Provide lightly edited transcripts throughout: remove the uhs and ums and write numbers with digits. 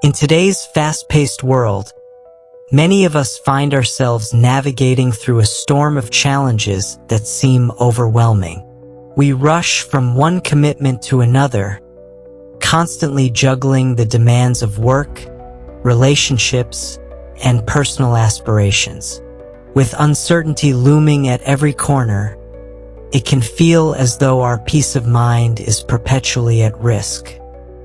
In today's fast-paced world, many of us find ourselves navigating through a storm of challenges that seem overwhelming. We rush from one commitment to another, constantly juggling the demands of work, relationships, and personal aspirations. With uncertainty looming at every corner, it can feel as though our peace of mind is perpetually at risk.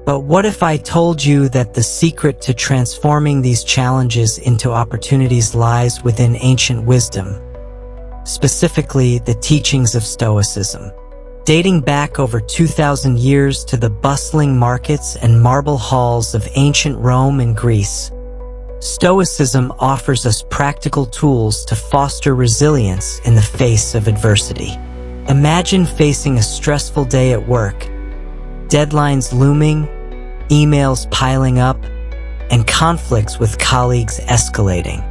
But what if I told you that the secret to transforming these challenges into opportunities lies within ancient wisdom, specifically the teachings of Stoicism? Dating back over 2,000 years to the bustling markets and marble halls of ancient Rome and Greece, Stoicism offers us practical tools to foster resilience in the face of adversity. Imagine facing a stressful day at work, deadlines looming, emails piling up, and conflicts with colleagues escalating.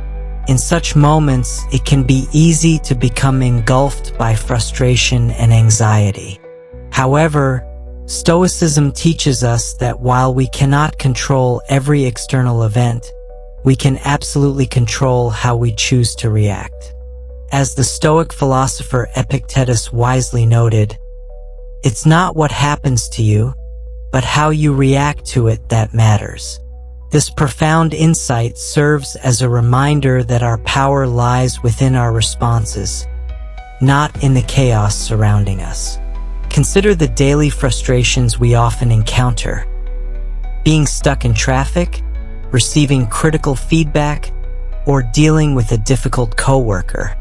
In such moments, it can be easy to become engulfed by frustration and anxiety. However, Stoicism teaches us that while we cannot control every external event, we can absolutely control how we choose to react. As the Stoic philosopher Epictetus wisely noted, "It's not what happens to you, but how you react to it that matters." This profound insight serves as a reminder that our power lies within our responses, not in the chaos surrounding us. Consider the daily frustrations we often encounter: being stuck in traffic, receiving critical feedback, or dealing with a difficult coworker.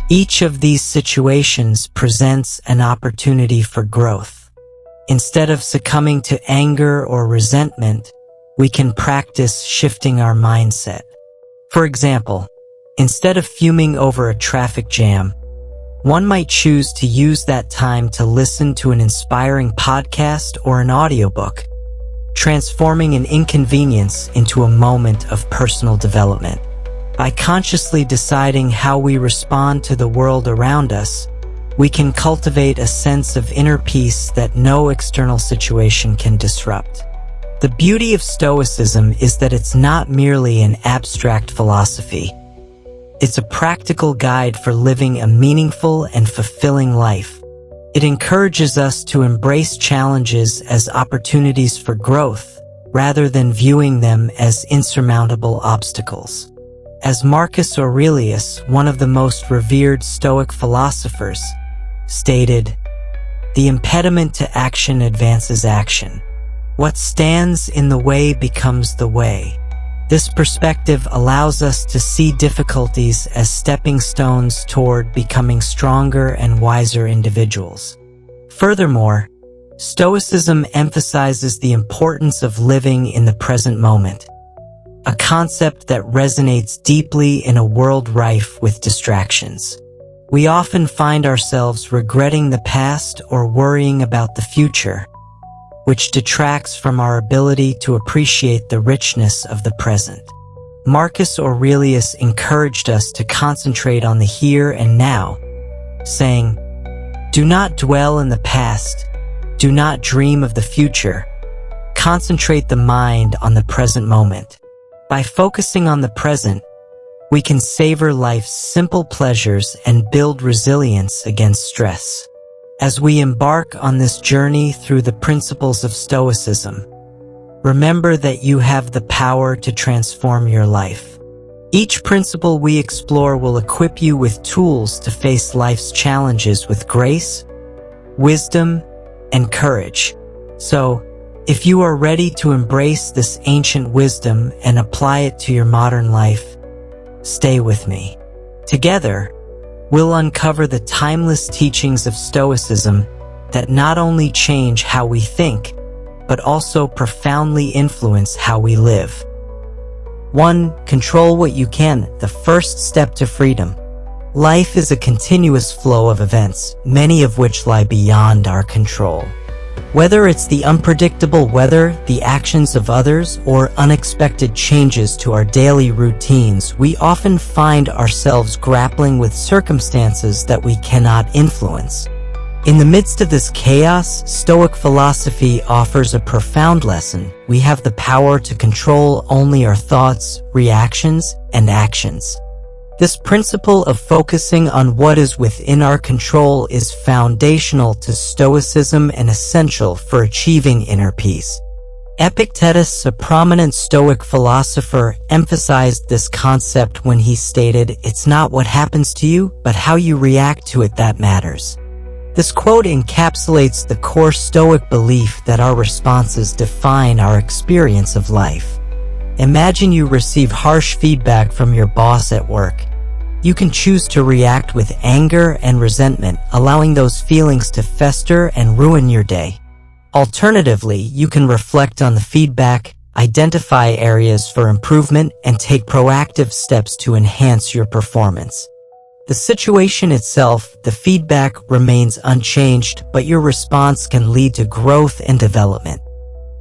Each of these situations presents an opportunity for growth. Instead of succumbing to anger or resentment, we can practice shifting our mindset. For example, instead of fuming over a traffic jam, one might choose to use that time to listen to an inspiring podcast or an audiobook, transforming an inconvenience into a moment of personal development. By consciously deciding how we respond to the world around us, we can cultivate a sense of inner peace that no external situation can disrupt. The beauty of Stoicism is that it's not merely an abstract philosophy. It's a practical guide for living a meaningful and fulfilling life. It encourages us to embrace challenges as opportunities for growth, rather than viewing them as insurmountable obstacles. As Marcus Aurelius, one of the most revered Stoic philosophers, stated, "The impediment to action advances action. What stands in the way becomes the way." This perspective allows us to see difficulties as stepping stones toward becoming stronger and wiser individuals. Furthermore, Stoicism emphasizes the importance of living in the present moment, a concept that resonates deeply in a world rife with distractions. We often find ourselves regretting the past or worrying about the future, which detracts from our ability to appreciate the richness of the present. Marcus Aurelius encouraged us to concentrate on the here and now, saying, "Do not dwell in the past, do not dream of the future, concentrate the mind on the present moment." By focusing on the present, we can savor life's simple pleasures and build resilience against stress. As we embark on this journey through the principles of Stoicism, remember that you have the power to transform your life. Each principle we explore will equip you with tools to face life's challenges with grace, wisdom, and courage. So, if you are ready to embrace this ancient wisdom and apply it to your modern life, stay with me. Together, we'll uncover the timeless teachings of Stoicism that not only change how we think, but also profoundly influence how we live. 1. Control what you can, the first step to freedom. Life is a continuous flow of events, many of which lie beyond our control. Whether it's the unpredictable weather, the actions of others, or unexpected changes to our daily routines, we often find ourselves grappling with circumstances that we cannot influence. In the midst of this chaos, Stoic philosophy offers a profound lesson. We have the power to control only our thoughts, reactions, and actions. This principle of focusing on what is within our control is foundational to Stoicism and essential for achieving inner peace. Epictetus, a prominent Stoic philosopher, emphasized this concept when he stated, "It's not what happens to you, but how you react to it that matters." This quote encapsulates the core Stoic belief that our responses define our experience of life. Imagine you receive harsh feedback from your boss at work. You can choose to react with anger and resentment, allowing those feelings to fester and ruin your day. Alternatively, you can reflect on the feedback, identify areas for improvement, and take proactive steps to enhance your performance. The situation itself, the feedback, remains unchanged, but your response can lead to growth and development.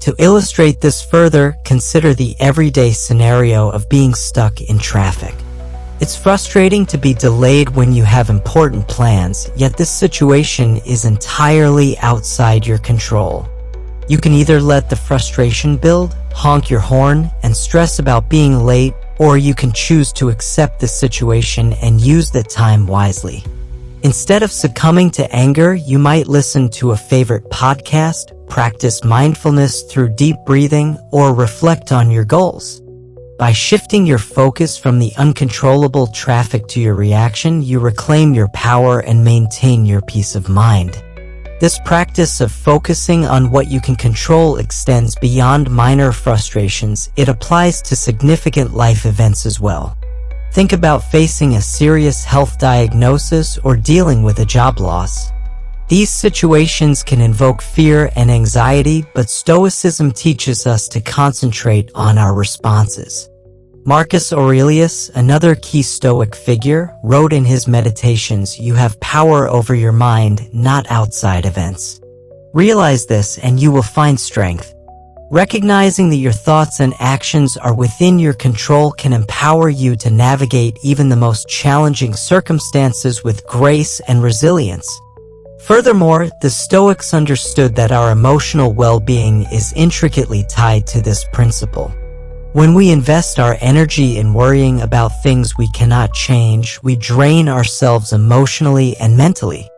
To illustrate this further, consider the everyday scenario of being stuck in traffic. It's frustrating to be delayed when you have important plans, yet this situation is entirely outside your control. You can either let the frustration build, honk your horn, and stress about being late, or you can choose to accept the situation and use the time wisely. Instead of succumbing to anger, you might listen to a favorite podcast, practice mindfulness through deep breathing, or reflect on your goals. By shifting your focus from the uncontrollable traffic to your reaction, you reclaim your power and maintain your peace of mind. This practice of focusing on what you can control extends beyond minor frustrations. It applies to significant life events as well. Think about facing a serious health diagnosis or dealing with a job loss. These situations can invoke fear and anxiety, but Stoicism teaches us to concentrate on our responses. Marcus Aurelius, another key Stoic figure, wrote in his Meditations, "You have power over your mind, not outside events." Realize this and you will find strength. Recognizing that your thoughts and actions are within your control can empower you to navigate even the most challenging circumstances with grace and resilience. Furthermore, the Stoics understood that our emotional well-being is intricately tied to this principle. When we invest our energy in worrying about things we cannot change, we drain ourselves emotionally and mentally.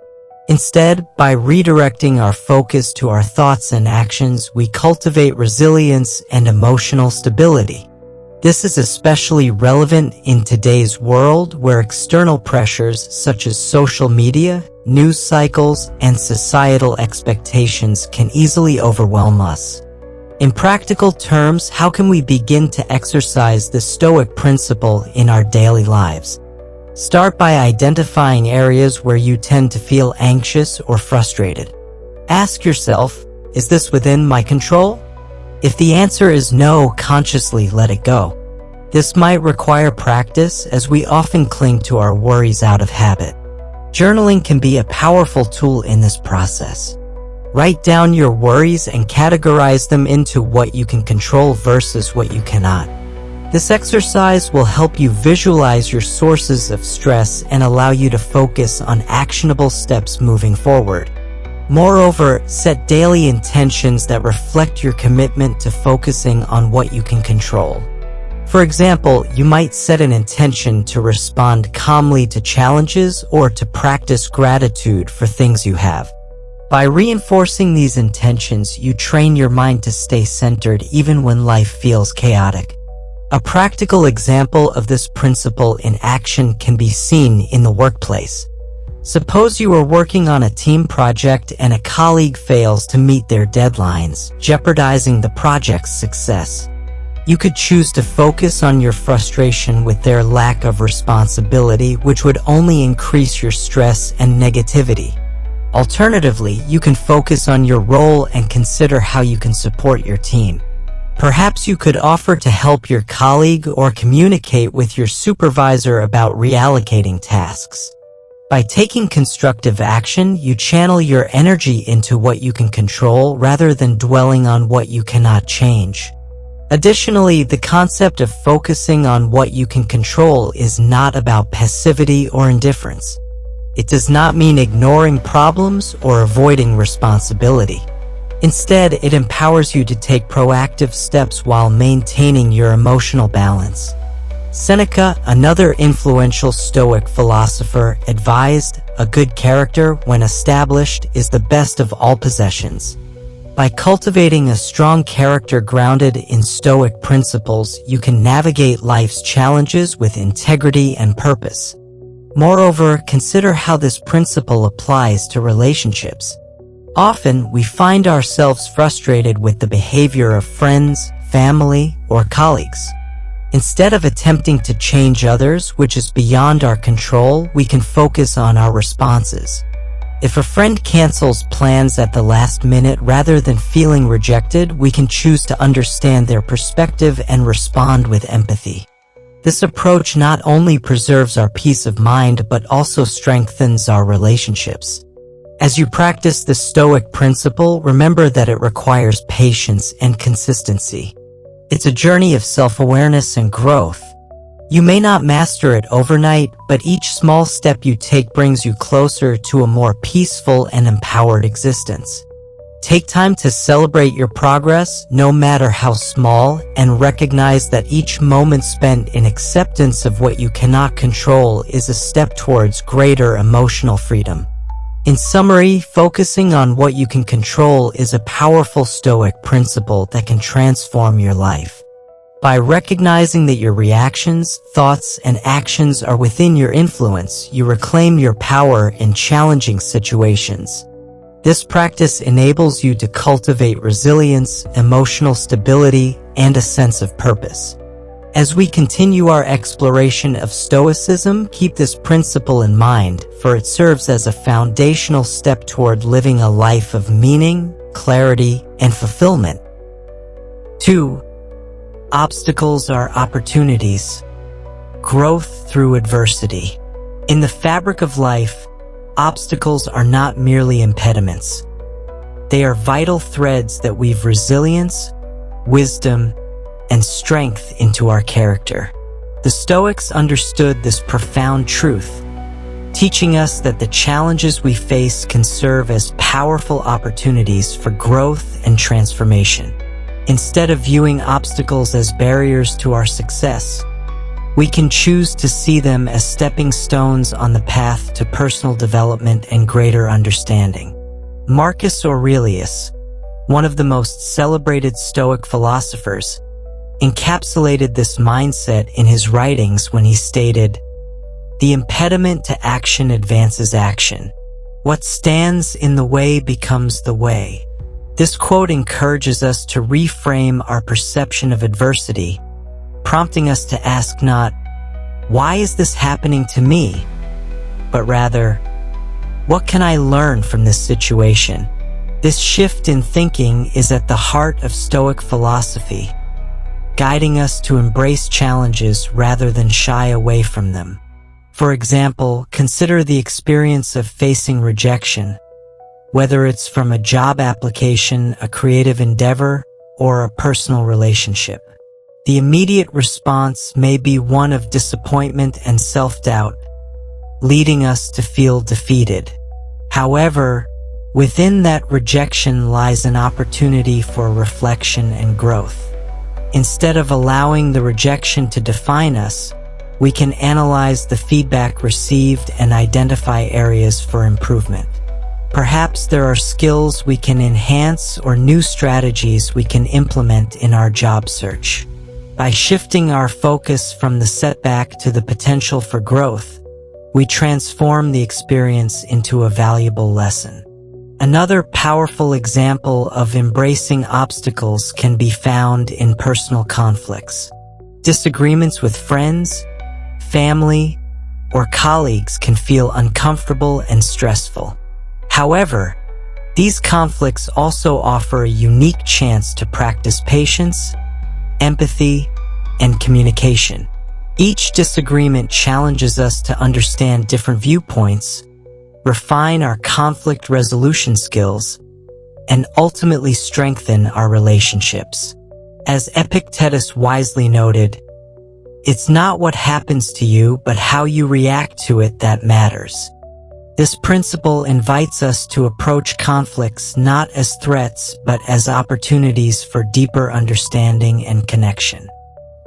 Instead, by redirecting our focus to our thoughts and actions, we cultivate resilience and emotional stability. This is especially relevant in today's world where external pressures such as social media, news cycles, and societal expectations can easily overwhelm us. In practical terms, how can we begin to exercise the Stoic principle in our daily lives? Start by identifying areas where you tend to feel anxious or frustrated. Ask yourself, is this within my control? If the answer is no, consciously let it go. This might require practice, as we often cling to our worries out of habit. Journaling can be a powerful tool in this process. Write down your worries and categorize them into what you can control versus what you cannot. This exercise will help you visualize your sources of stress and allow you to focus on actionable steps moving forward. Moreover, set daily intentions that reflect your commitment to focusing on what you can control. For example, you might set an intention to respond calmly to challenges or to practice gratitude for things you have. By reinforcing these intentions, you train your mind to stay centered even when life feels chaotic. A practical example of this principle in action can be seen in the workplace. Suppose you are working on a team project and a colleague fails to meet their deadlines, jeopardizing the project's success. You could choose to focus on your frustration with their lack of responsibility, which would only increase your stress and negativity. Alternatively, you can focus on your role and consider how you can support your team. Perhaps you could offer to help your colleague or communicate with your supervisor about reallocating tasks. By taking constructive action, you channel your energy into what you can control rather than dwelling on what you cannot change. Additionally, the concept of focusing on what you can control is not about passivity or indifference. It does not mean ignoring problems or avoiding responsibility. Instead, it empowers you to take proactive steps while maintaining your emotional balance. Seneca, another influential Stoic philosopher, advised, "A good character, when established, is the best of all possessions." By cultivating a strong character grounded in Stoic principles, you can navigate life's challenges with integrity and purpose. Moreover, consider how this principle applies to relationships. Often, we find ourselves frustrated with the behavior of friends, family, or colleagues. Instead of attempting to change others, which is beyond our control, we can focus on our responses. If a friend cancels plans at the last minute rather than feeling rejected, we can choose to understand their perspective and respond with empathy. This approach not only preserves our peace of mind but also strengthens our relationships. As you practice the Stoic principle, remember that it requires patience and consistency. It's a journey of self-awareness and growth. You may not master it overnight, but each small step you take brings you closer to a more peaceful and empowered existence. Take time to celebrate your progress, no matter how small, and recognize that each moment spent in acceptance of what you cannot control is a step towards greater emotional freedom. In summary, focusing on what you can control is a powerful Stoic principle that can transform your life. By recognizing that your reactions, thoughts, and actions are within your influence, you reclaim your power in challenging situations. This practice enables you to cultivate resilience, emotional stability, and a sense of purpose. As we continue our exploration of Stoicism, keep this principle in mind, for it serves as a foundational step toward living a life of meaning, clarity, and fulfillment. 2. Obstacles are opportunities. Growth through adversity. In the fabric of life, obstacles are not merely impediments. They are vital threads that weave resilience, wisdom, and strength into our character. The Stoics understood this profound truth, teaching us that the challenges we face can serve as powerful opportunities for growth and transformation. Instead of viewing obstacles as barriers to our success, we can choose to see them as stepping stones on the path to personal development and greater understanding. Marcus Aurelius, one of the most celebrated Stoic philosophers, encapsulated this mindset in his writings when he stated, "The impediment to action advances action. What stands in the way becomes the way." This quote encourages us to reframe our perception of adversity, prompting us to ask not, "Why is this happening to me?" but rather, "What can I learn from this situation?" This shift in thinking is at the heart of Stoic philosophy, guiding us to embrace challenges rather than shy away from them. For example, consider the experience of facing rejection, whether it's from a job application, a creative endeavor, or a personal relationship. The immediate response may be one of disappointment and self-doubt, leading us to feel defeated. However, within that rejection lies an opportunity for reflection and growth. Instead of allowing the rejection to define us, we can analyze the feedback received and identify areas for improvement. Perhaps there are skills we can enhance or new strategies we can implement in our job search. By shifting our focus from the setback to the potential for growth, we transform the experience into a valuable lesson. Another powerful example of embracing obstacles can be found in personal conflicts. Disagreements with friends, family, or colleagues can feel uncomfortable and stressful. However, these conflicts also offer a unique chance to practice patience, empathy, and communication. Each disagreement challenges us to understand different viewpoints, refine our conflict resolution skills, and ultimately strengthen our relationships. As Epictetus wisely noted, "It's not what happens to you, but how you react to it that matters." This principle invites us to approach conflicts not as threats but as opportunities for deeper understanding and connection.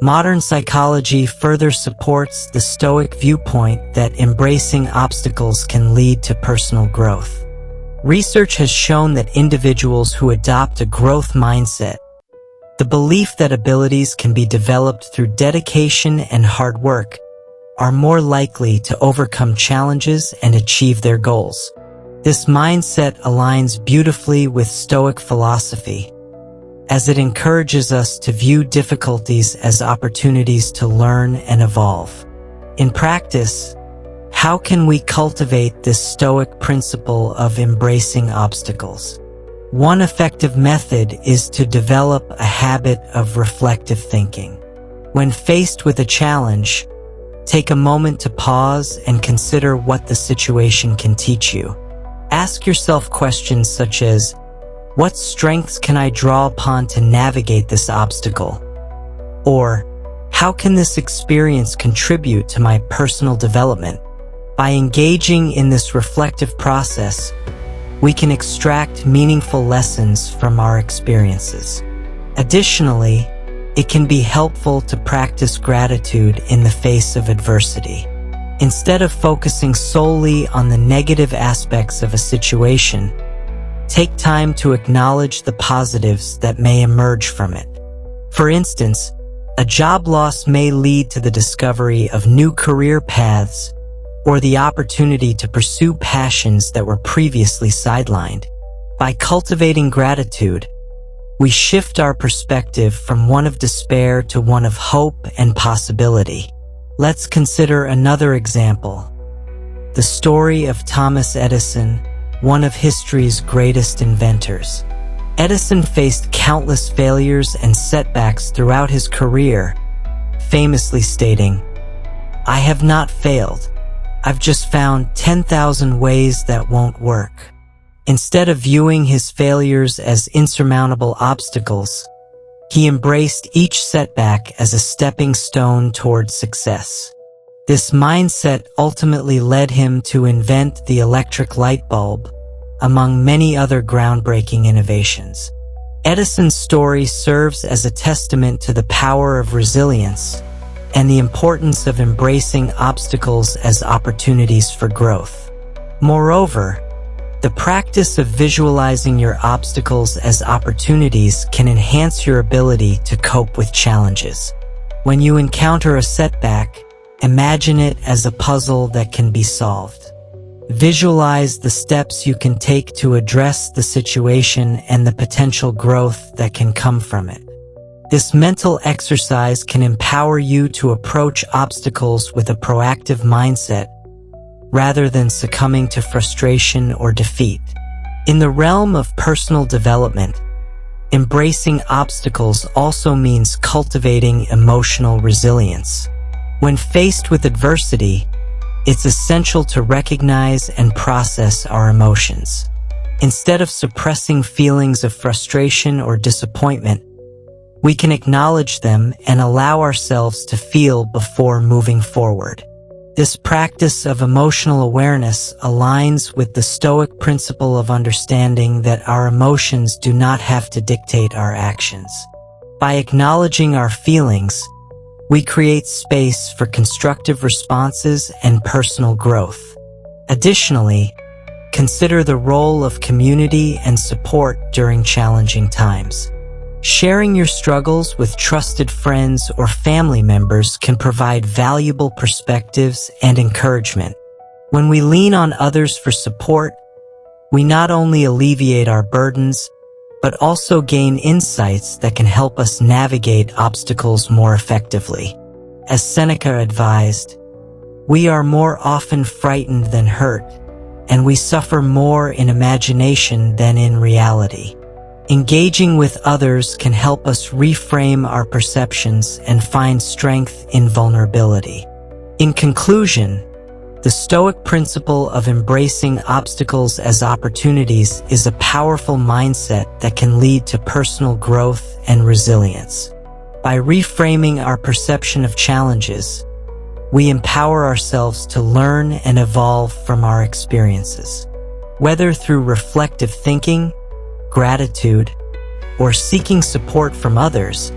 Modern psychology further supports the Stoic viewpoint that embracing obstacles can lead to personal growth. Research has shown that individuals who adopt a growth mindset, the belief that abilities can be developed through dedication and hard work, are more likely to overcome challenges and achieve their goals. This mindset aligns beautifully with Stoic philosophy, as it encourages us to view difficulties as opportunities to learn and evolve. In practice, how can we cultivate this Stoic principle of embracing obstacles? One effective method is to develop a habit of reflective thinking. When faced with a challenge, take a moment to pause and consider what the situation can teach you. Ask yourself questions such as, what strengths can I draw upon to navigate this obstacle? Or, how can this experience contribute to my personal development? By engaging in this reflective process, we can extract meaningful lessons from our experiences. Additionally, it can be helpful to practice gratitude in the face of adversity. Instead of focusing solely on the negative aspects of a situation, take time to acknowledge the positives that may emerge from it. For instance, a job loss may lead to the discovery of new career paths or the opportunity to pursue passions that were previously sidelined. By cultivating gratitude, we shift our perspective from one of despair to one of hope and possibility. Let's consider another example. The story of Thomas Edison, one of history's greatest inventors. Edison faced countless failures and setbacks throughout his career, famously stating, "I have not failed. I've just found 10,000 ways that won't work." Instead of viewing his failures as insurmountable obstacles, he embraced each setback as a stepping stone toward success. This mindset ultimately led him to invent the electric light bulb, among many other groundbreaking innovations. Edison's story serves as a testament to the power of resilience and the importance of embracing obstacles as opportunities for growth. Moreover, the practice of visualizing your obstacles as opportunities can enhance your ability to cope with challenges. When you encounter a setback, imagine it as a puzzle that can be solved. Visualize the steps you can take to address the situation and the potential growth that can come from it. This mental exercise can empower you to approach obstacles with a proactive mindset, rather than succumbing to frustration or defeat. In the realm of personal development, embracing obstacles also means cultivating emotional resilience. When faced with adversity, it's essential to recognize and process our emotions. Instead of suppressing feelings of frustration or disappointment, we can acknowledge them and allow ourselves to feel before moving forward. This practice of emotional awareness aligns with the Stoic principle of understanding that our emotions do not have to dictate our actions. By acknowledging our feelings, we create space for constructive responses and personal growth. Additionally, consider the role of community and support during challenging times. Sharing your struggles with trusted friends or family members can provide valuable perspectives and encouragement. When we lean on others for support, we not only alleviate our burdens, but also gain insights that can help us navigate obstacles more effectively. As Seneca advised, we are more often frightened than hurt, and we suffer more in imagination than in reality. Engaging with others can help us reframe our perceptions and find strength in vulnerability. In conclusion, the Stoic principle of embracing obstacles as opportunities is a powerful mindset that can lead to personal growth and resilience. By reframing our perception of challenges, we empower ourselves to learn and evolve from our experiences. Whether through reflective thinking, gratitude, or seeking support from others,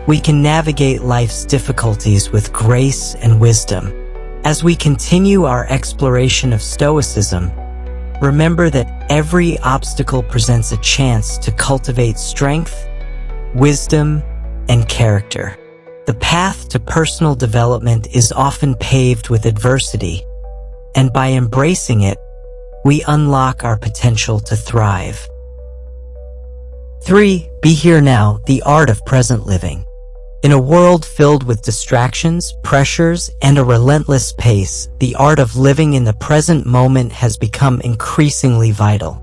we can navigate life's difficulties with grace and wisdom. As we continue our exploration of Stoicism, remember that every obstacle presents a chance to cultivate strength, wisdom, and character. The path to personal development is often paved with adversity, and by embracing it, we unlock our potential to thrive. 3. Be here now, the art of present living. In a world filled with distractions, pressures, and a relentless pace, the art of living in the present moment has become increasingly vital.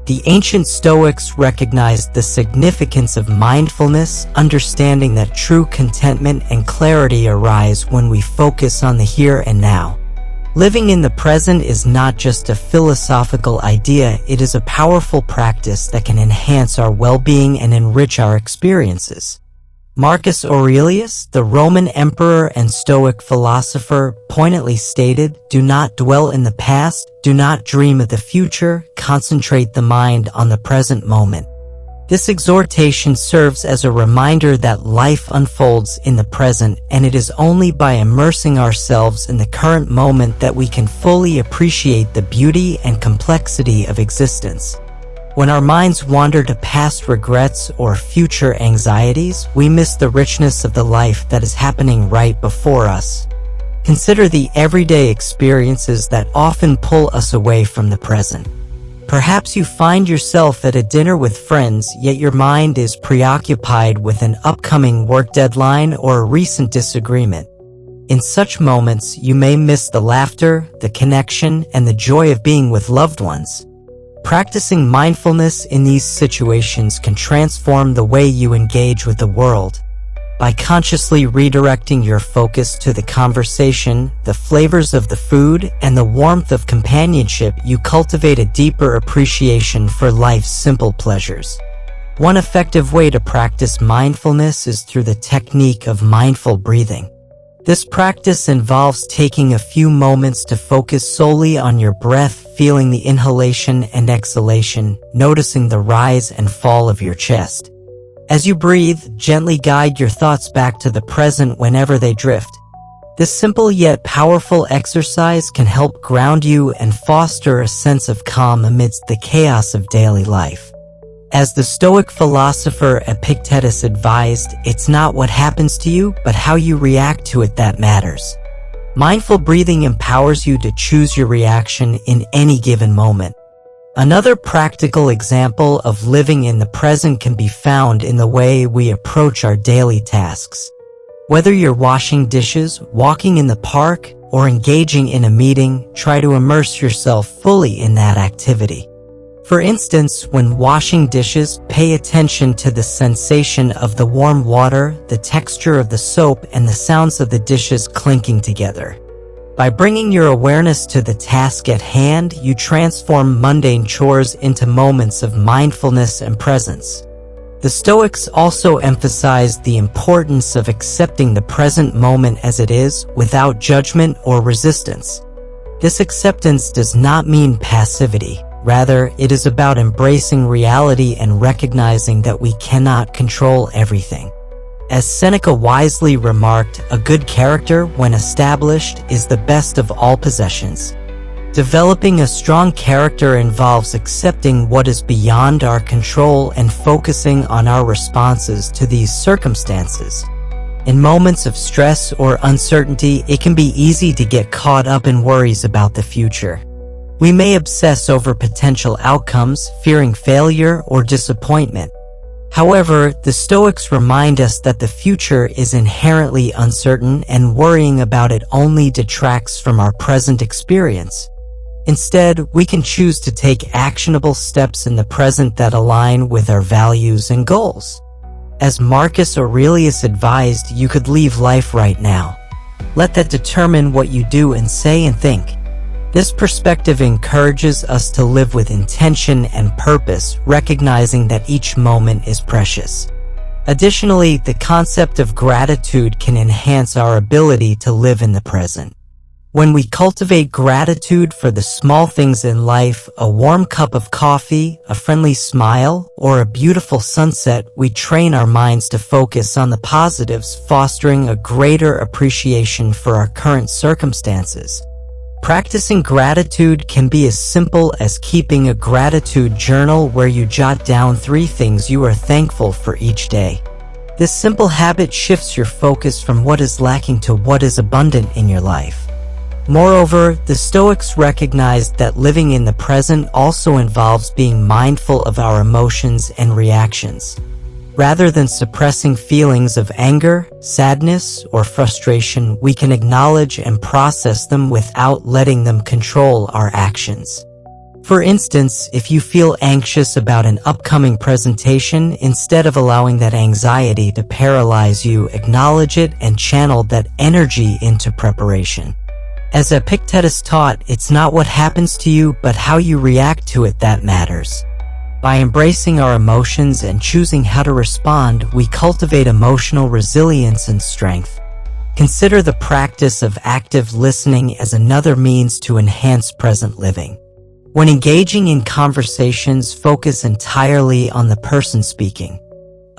The ancient Stoics recognized the significance of mindfulness, understanding that true contentment and clarity arise when we focus on the here and now. Living in the present is not just a philosophical idea, it is a powerful practice that can enhance our well-being and enrich our experiences. Marcus Aurelius, the Roman emperor and Stoic philosopher, poignantly stated, "Do not dwell in the past, do not dream of the future, concentrate the mind on the present moment." This exhortation serves as a reminder that life unfolds in the present, and it is only by immersing ourselves in the current moment that we can fully appreciate the beauty and complexity of existence. When our minds wander to past regrets or future anxieties, we miss the richness of the life that is happening right before us. Consider the everyday experiences that often pull us away from the present. Perhaps you find yourself at a dinner with friends, yet your mind is preoccupied with an upcoming work deadline or a recent disagreement. In such moments, you may miss the laughter, the connection, and the joy of being with loved ones. Practicing mindfulness in these situations can transform the way you engage with the world. By consciously redirecting your focus to the conversation, the flavors of the food, and the warmth of companionship, you cultivate a deeper appreciation for life's simple pleasures. One effective way to practice mindfulness is through the technique of mindful breathing. This practice involves taking a few moments to focus solely on your breath, feeling the inhalation and exhalation, noticing the rise and fall of your chest. As you breathe, gently guide your thoughts back to the present whenever they drift. This simple yet powerful exercise can help ground you and foster a sense of calm amidst the chaos of daily life. As the Stoic philosopher Epictetus advised, it's not what happens to you, but how you react to it that matters. Mindful breathing empowers you to choose your reaction in any given moment. Another practical example of living in the present can be found in the way we approach our daily tasks. Whether you're washing dishes, walking in the park, or engaging in a meeting, try to immerse yourself fully in that activity. For instance, when washing dishes, pay attention to the sensation of the warm water, the texture of the soap, and the sounds of the dishes clinking together. By bringing your awareness to the task at hand, you transform mundane chores into moments of mindfulness and presence. The Stoics also emphasized the importance of accepting the present moment as it is, without judgment or resistance. This acceptance does not mean passivity. Rather, it is about embracing reality and recognizing that we cannot control everything. As Seneca wisely remarked, a good character, when established, is the best of all possessions. Developing a strong character involves accepting what is beyond our control and focusing on our responses to these circumstances. In moments of stress or uncertainty, it can be easy to get caught up in worries about the future. We may obsess over potential outcomes, fearing failure or disappointment. However, the Stoics remind us that the future is inherently uncertain, and worrying about it only detracts from our present experience. Instead, we can choose to take actionable steps in the present that align with our values and goals. As Marcus Aurelius advised, you could leave life right now. Let that determine what you do and say and think. This perspective encourages us to live with intention and purpose, recognizing that each moment is precious. Additionally, the concept of gratitude can enhance our ability to live in the present. When we cultivate gratitude for the small things in life, a warm cup of coffee, a friendly smile, or a beautiful sunset, we train our minds to focus on the positives, fostering a greater appreciation for our current circumstances. Practicing gratitude can be as simple as keeping a gratitude journal where you jot down 3 things you are thankful for each day. This simple habit shifts your focus from what is lacking to what is abundant in your life. Moreover, the Stoics recognized that living in the present also involves being mindful of our emotions and reactions. Rather than suppressing feelings of anger, sadness, or frustration, we can acknowledge and process them without letting them control our actions. For instance, if you feel anxious about an upcoming presentation, instead of allowing that anxiety to paralyze you, acknowledge it and channel that energy into preparation. As Epictetus taught, it's not what happens to you, but how you react to it that matters. By embracing our emotions and choosing how to respond, we cultivate emotional resilience and strength. Consider the practice of active listening as another means to enhance present living. When engaging in conversations, focus entirely on the person speaking.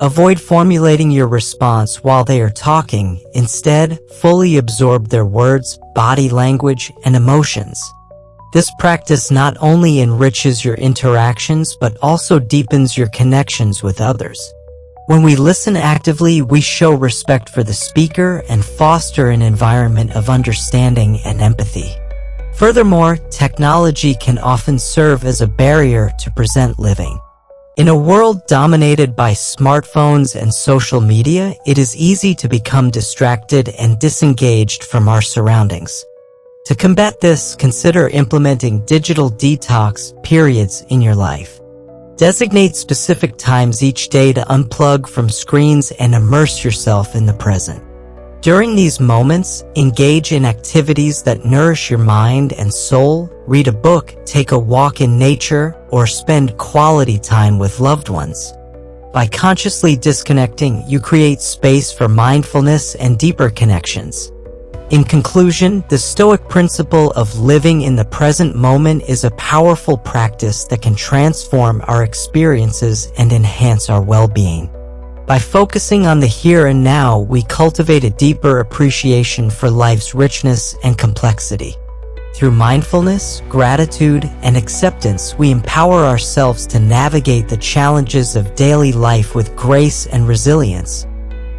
Avoid formulating your response while they are talking. Instead, fully absorb their words, body language, and emotions. This practice not only enriches your interactions but also deepens your connections with others. When we listen actively, we show respect for the speaker and foster an environment of understanding and empathy. Furthermore, technology can often serve as a barrier to present living. In a world dominated by smartphones and social media, it is easy to become distracted and disengaged from our surroundings. To combat this, consider implementing digital detox periods in your life. Designate specific times each day to unplug from screens and immerse yourself in the present. During these moments, engage in activities that nourish your mind and soul. Read a book, take a walk in nature, or spend quality time with loved ones. By consciously disconnecting, you create space for mindfulness and deeper connections. In conclusion, the Stoic principle of living in the present moment is a powerful practice that can transform our experiences and enhance our well-being. By focusing on the here and now, we cultivate a deeper appreciation for life's richness and complexity. Through mindfulness, gratitude, and acceptance, we empower ourselves to navigate the challenges of daily life with grace and resilience.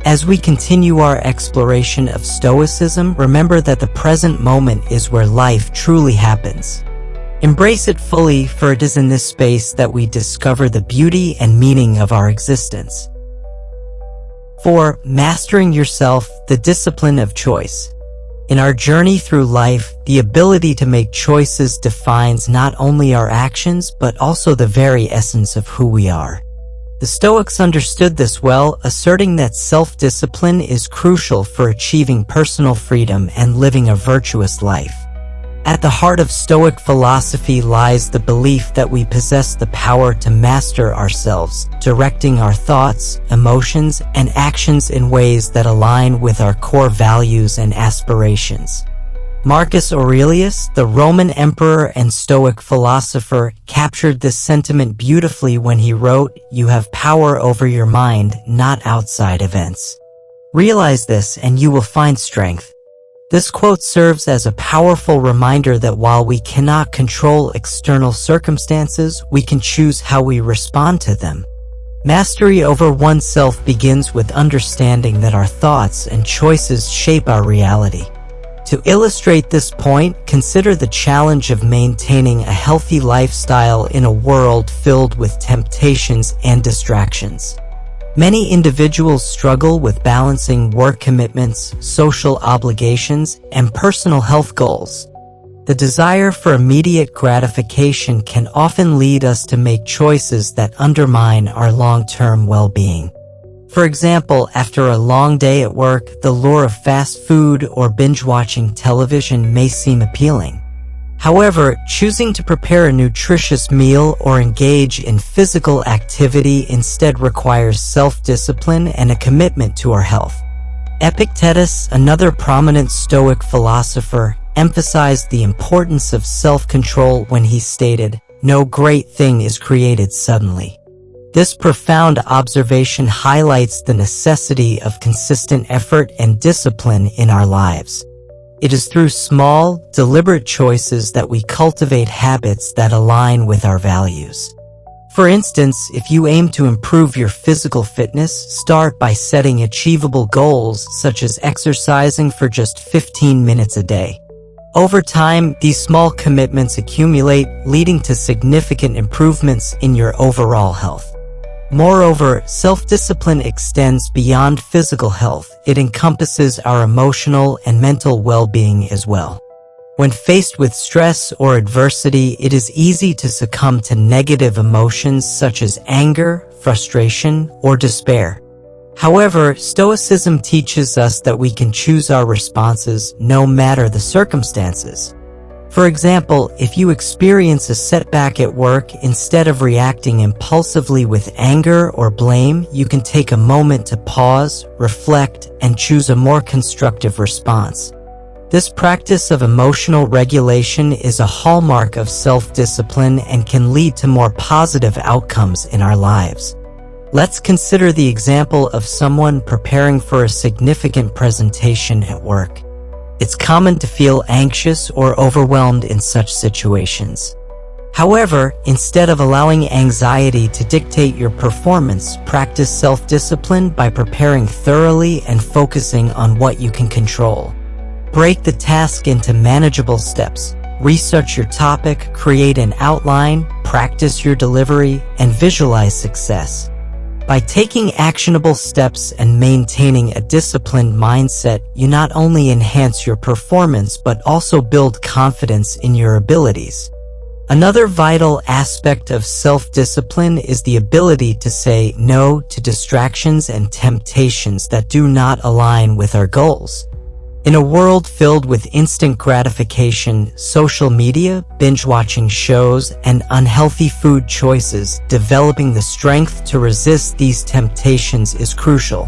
As we continue our exploration of Stoicism, remember that the present moment is where life truly happens. Embrace it fully, for it is in this space that we discover the beauty and meaning of our existence. 4. Mastering yourself, the discipline of choice. In our journey through life, the ability to make choices defines not only our actions but also the very essence of who we are. The Stoics understood this well, asserting that self-discipline is crucial for achieving personal freedom and living a virtuous life. At the heart of Stoic philosophy lies the belief that we possess the power to master ourselves, directing our thoughts, emotions, and actions in ways that align with our core values and aspirations. Marcus Aurelius, the Roman emperor and Stoic philosopher, captured this sentiment beautifully when he wrote, "You have power over your mind, not outside events. Realize this and you will find strength." This quote serves as a powerful reminder that while we cannot control external circumstances, we can choose how we respond to them. Mastery over oneself begins with understanding that our thoughts and choices shape our reality. To illustrate this point, consider the challenge of maintaining a healthy lifestyle in a world filled with temptations and distractions. Many individuals struggle with balancing work commitments, social obligations, and personal health goals. The desire for immediate gratification can often lead us to make choices that undermine our long-term well-being. For example, after a long day at work, the lure of fast food or binge-watching television may seem appealing. However, choosing to prepare a nutritious meal or engage in physical activity instead requires self-discipline and a commitment to our health. Epictetus, another prominent Stoic philosopher, emphasized the importance of self-control when he stated, "No great thing is created suddenly." This profound observation highlights the necessity of consistent effort and discipline in our lives. It is through small, deliberate choices that we cultivate habits that align with our values. For instance, if you aim to improve your physical fitness, start by setting achievable goals such as exercising for just 15 minutes a day. Over time, these small commitments accumulate, leading to significant improvements in your overall health. Moreover, self-discipline extends beyond physical health. It encompasses our emotional and mental well-being as well. When faced with stress or adversity, it is easy to succumb to negative emotions such as anger, frustration, or despair. However, Stoicism teaches us that we can choose our responses no matter the circumstances. For example, if you experience a setback at work, instead of reacting impulsively with anger or blame, you can take a moment to pause, reflect, and choose a more constructive response. This practice of emotional regulation is a hallmark of self-discipline and can lead to more positive outcomes in our lives. Let's consider the example of someone preparing for a significant presentation at work. It's common to feel anxious or overwhelmed in such situations. However, instead of allowing anxiety to dictate your performance, practice self-discipline by preparing thoroughly and focusing on what you can control. Break the task into manageable steps. Research your topic, create an outline, practice your delivery, and visualize success. By taking actionable steps and maintaining a disciplined mindset, you not only enhance your performance but also build confidence in your abilities. Another vital aspect of self-discipline is the ability to say no to distractions and temptations that do not align with our goals. In a world filled with instant gratification, social media, binge-watching shows, and unhealthy food choices, developing the strength to resist these temptations is crucial.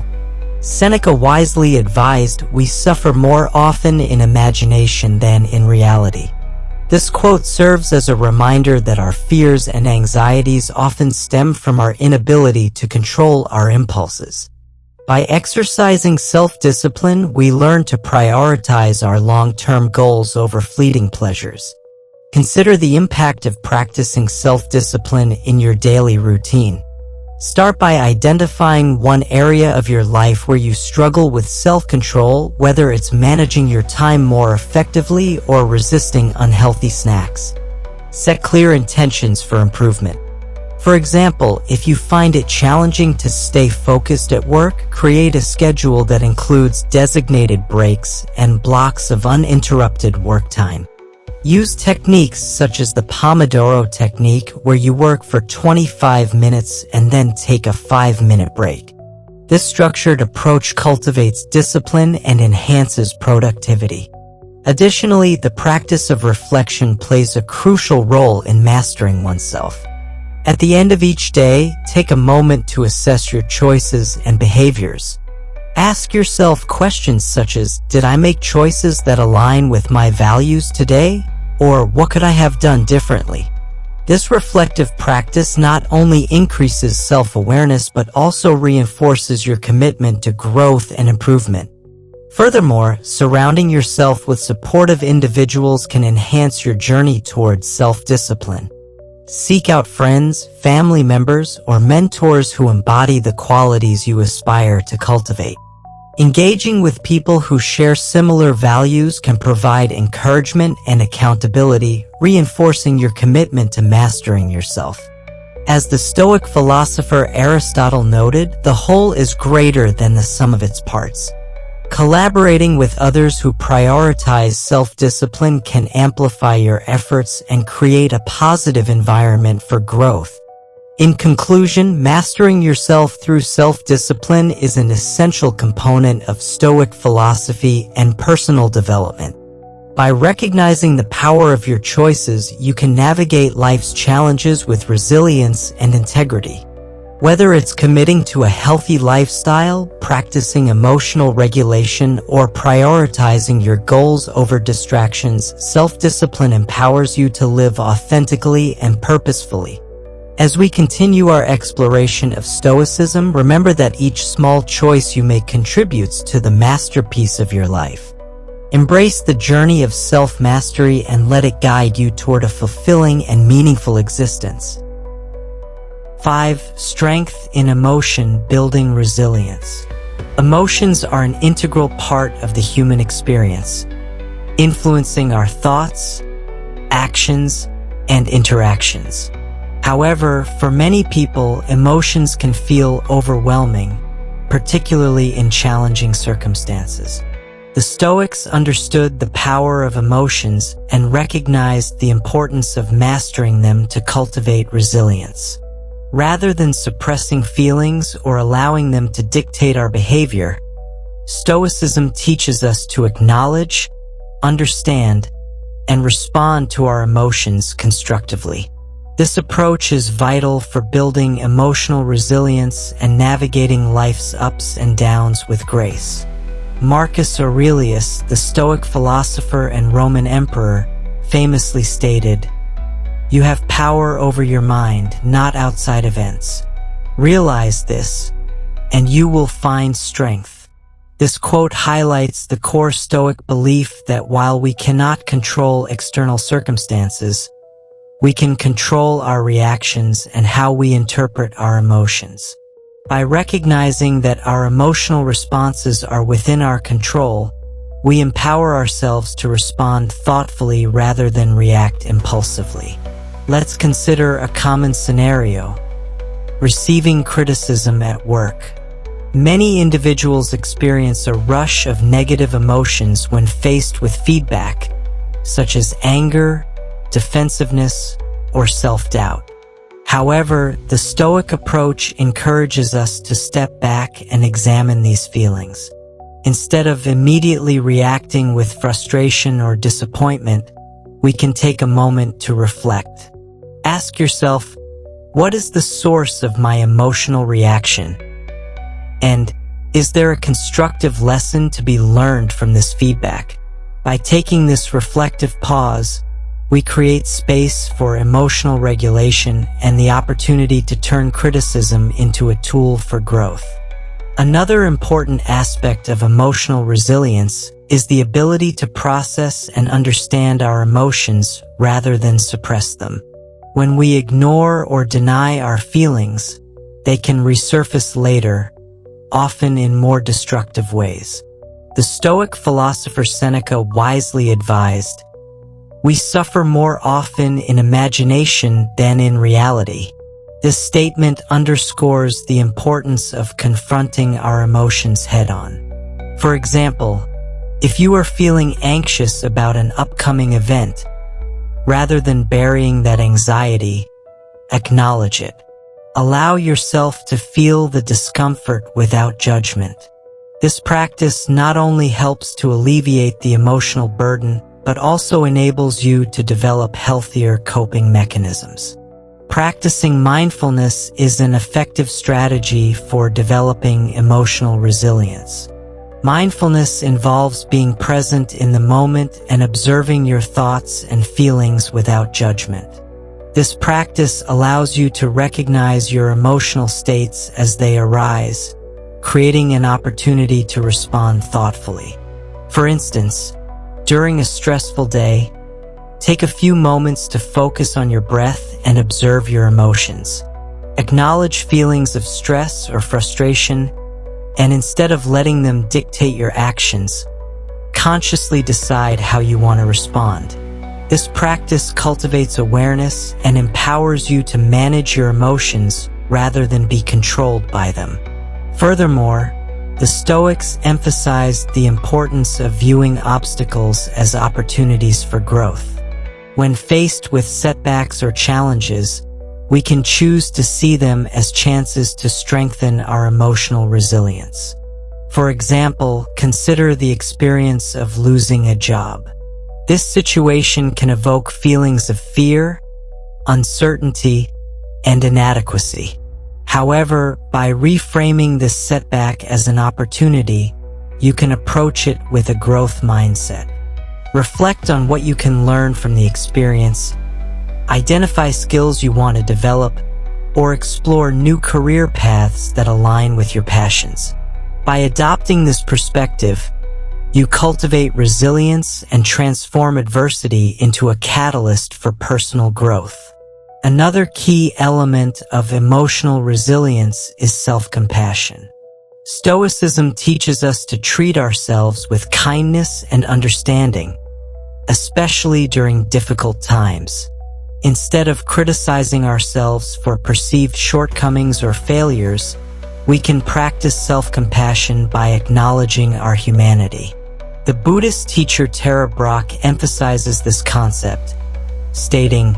Seneca wisely advised, "We suffer more often in imagination than in reality." This quote serves as a reminder that our fears and anxieties often stem from our inability to control our impulses. By exercising self-discipline, we learn to prioritize our long-term goals over fleeting pleasures. Consider the impact of practicing self-discipline in your daily routine. Start by identifying one area of your life where you struggle with self-control, whether it's managing your time more effectively or resisting unhealthy snacks. Set clear intentions for improvement. For example, if you find it challenging to stay focused at work, create a schedule that includes designated breaks and blocks of uninterrupted work time. Use techniques such as the Pomodoro technique, where you work for 25 minutes and then take a 5-minute break. This structured approach cultivates discipline and enhances productivity. Additionally, the practice of reflection plays a crucial role in mastering oneself. At the end of each day, take a moment to assess your choices and behaviors. Ask yourself questions such as, did I make choices that align with my values today? Or what could I have done differently? This reflective practice not only increases self-awareness but also reinforces your commitment to growth and improvement. Furthermore, surrounding yourself with supportive individuals can enhance your journey towards self-discipline. Seek out friends, family members, or mentors who embody the qualities you aspire to cultivate. Engaging with people who share similar values can provide encouragement and accountability, reinforcing your commitment to mastering yourself. As the Stoic philosopher Aristotle noted, the whole is greater than the sum of its parts. Collaborating with others who prioritize self-discipline can amplify your efforts and create a positive environment for growth. In conclusion, mastering yourself through self-discipline is an essential component of Stoic philosophy and personal development. By recognizing the power of your choices, you can navigate life's challenges with resilience and integrity. Whether it's committing to a healthy lifestyle, practicing emotional regulation, or prioritizing your goals over distractions, self-discipline empowers you to live authentically and purposefully. As we continue our exploration of Stoicism, remember that each small choice you make contributes to the masterpiece of your life. Embrace the journey of self-mastery and let it guide you toward a fulfilling and meaningful existence. 5. Strength in emotion, building resilience. Emotions are an integral part of the human experience, influencing our thoughts, actions, and interactions. However, for many people, emotions can feel overwhelming, particularly in challenging circumstances. The Stoics understood the power of emotions and recognized the importance of mastering them to cultivate resilience. Rather than suppressing feelings or allowing them to dictate our behavior, Stoicism teaches us to acknowledge, understand, and respond to our emotions constructively. This approach is vital for building emotional resilience and navigating life's ups and downs with grace. Marcus Aurelius, the Stoic philosopher and Roman emperor, famously stated, "You have power over your mind, not outside events. Realize this, and you will find strength." This quote highlights the core Stoic belief that while we cannot control external circumstances, we can control our reactions and how we interpret our emotions. By recognizing that our emotional responses are within our control, we empower ourselves to respond thoughtfully rather than react impulsively. Let's consider a common scenario: receiving criticism at work. Many individuals experience a rush of negative emotions when faced with feedback, such as anger, defensiveness, or self-doubt. However, the Stoic approach encourages us to step back and examine these feelings. Instead of immediately reacting with frustration or disappointment, we can take a moment to reflect. Ask yourself, what is the source of my emotional reaction? And is there a constructive lesson to be learned from this feedback? By taking this reflective pause, we create space for emotional regulation and the opportunity to turn criticism into a tool for growth. Another important aspect of emotional resilience is the ability to process and understand our emotions rather than suppress them. When we ignore or deny our feelings, they can resurface later, often in more destructive ways. The Stoic philosopher Seneca wisely advised, "We suffer more often in imagination than in reality." This statement underscores the importance of confronting our emotions head-on. For example, if you are feeling anxious about an upcoming event, rather than burying that anxiety, acknowledge it. Allow yourself to feel the discomfort without judgment. This practice not only helps to alleviate the emotional burden, but also enables you to develop healthier coping mechanisms. Practicing mindfulness is an effective strategy for developing emotional resilience. Mindfulness involves being present in the moment and observing your thoughts and feelings without judgment. This practice allows you to recognize your emotional states as they arise, creating an opportunity to respond thoughtfully. For instance, during a stressful day, take a few moments to focus on your breath and observe your emotions. Acknowledge feelings of stress or frustration, and instead of letting them dictate your actions, consciously decide how you want to respond. This practice cultivates awareness and empowers you to manage your emotions rather than be controlled by them. Furthermore, the Stoics emphasized the importance of viewing obstacles as opportunities for growth. When faced with setbacks or challenges, we can choose to see them as chances to strengthen our emotional resilience. For example, consider the experience of losing a job. This situation can evoke feelings of fear, uncertainty, and inadequacy. However, by reframing this setback as an opportunity, you can approach it with a growth mindset. Reflect on what you can learn from the experience, identify skills you want to develop, or explore new career paths that align with your passions. By adopting this perspective, you cultivate resilience and transform adversity into a catalyst for personal growth. Another key element of emotional resilience is self-compassion. Stoicism teaches us to treat ourselves with kindness and understanding, especially during difficult times. Instead of criticizing ourselves for perceived shortcomings or failures, we can practice self-compassion by acknowledging our humanity. The Buddhist teacher Tara Brach emphasizes this concept, stating,